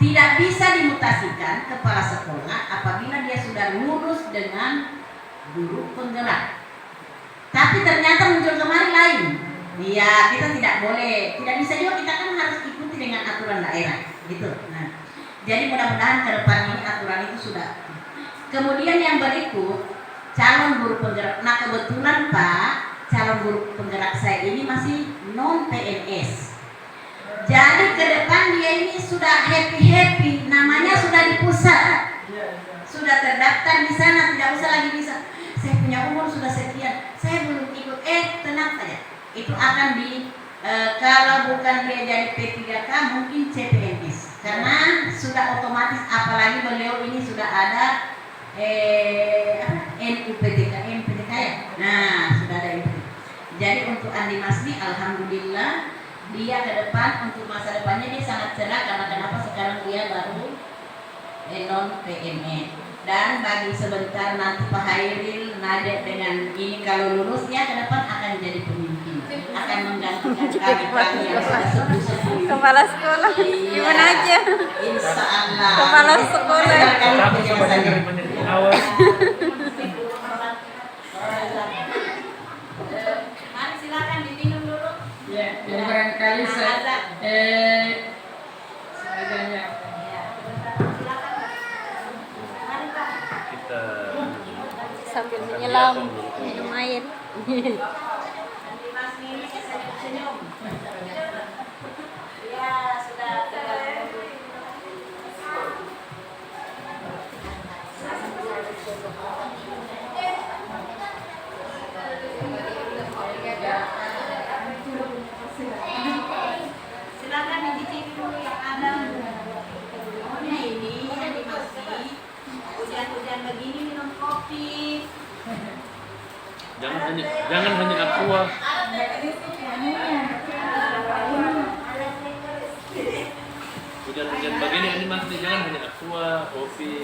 tidak bisa dimutasikan kepala sekolah apabila dia sudah lulus dengan guru penggerak. Tapi ternyata muncul kemarin lain. Iya, kita tidak boleh, tidak bisa juga, kita kan harus ikuti dengan aturan daerah, gitu. Nah, jadi mudah-mudahan ke depan ini aturan itu sudah. Kemudian yang berikut, calon guru penggerak. Nah kebetulan Pak, calon guru penggerak saya ini masih non PNS. Jadi ke depan dia ini sudah happy, namanya sudah di pusat, sudah terdaftar di sana, tidak usah lagi bisa. Saya punya umur sudah sekian, saya belum ikut. Tenang saja, itu akan kalau bukan dia jadi P3K mungkin CPNS, karena sudah otomatis, apalagi beliau ini sudah ada NUPTK ya. Nah, sudah ada NUPTK. Jadi untuk Andi Masni, alhamdulillah dia ke depan untuk masa depannya dia sangat cerah, karena kenapa sekarang dia baru non PNS. Dan bagi sebentar nanti Pak Hairil senada dengan ini, kalau lulus dia ke depan akan jadi pemimpin, akan menggantikan kami yang sudah sepuh-sepuh. Kepala sekolah gimana aja? Insya Allah. Kepala sekolah. Tapi coba dengar menit awal. Mari silakan diminum dulu. Ya, jadi barangkali seadanya. Kita Sambil menyelam minum air. Nanti Mas Mimi senyum-senyum. Ya, sudah tinggal tunggu. Silakan dicicip dulu yang ada. Maunya ini yang dimasih. Hujan-hujan begini minum kopi. jangan hanya aqua. Hujan-hujan begini ini maksudnya jangan hanya aqua, kopi.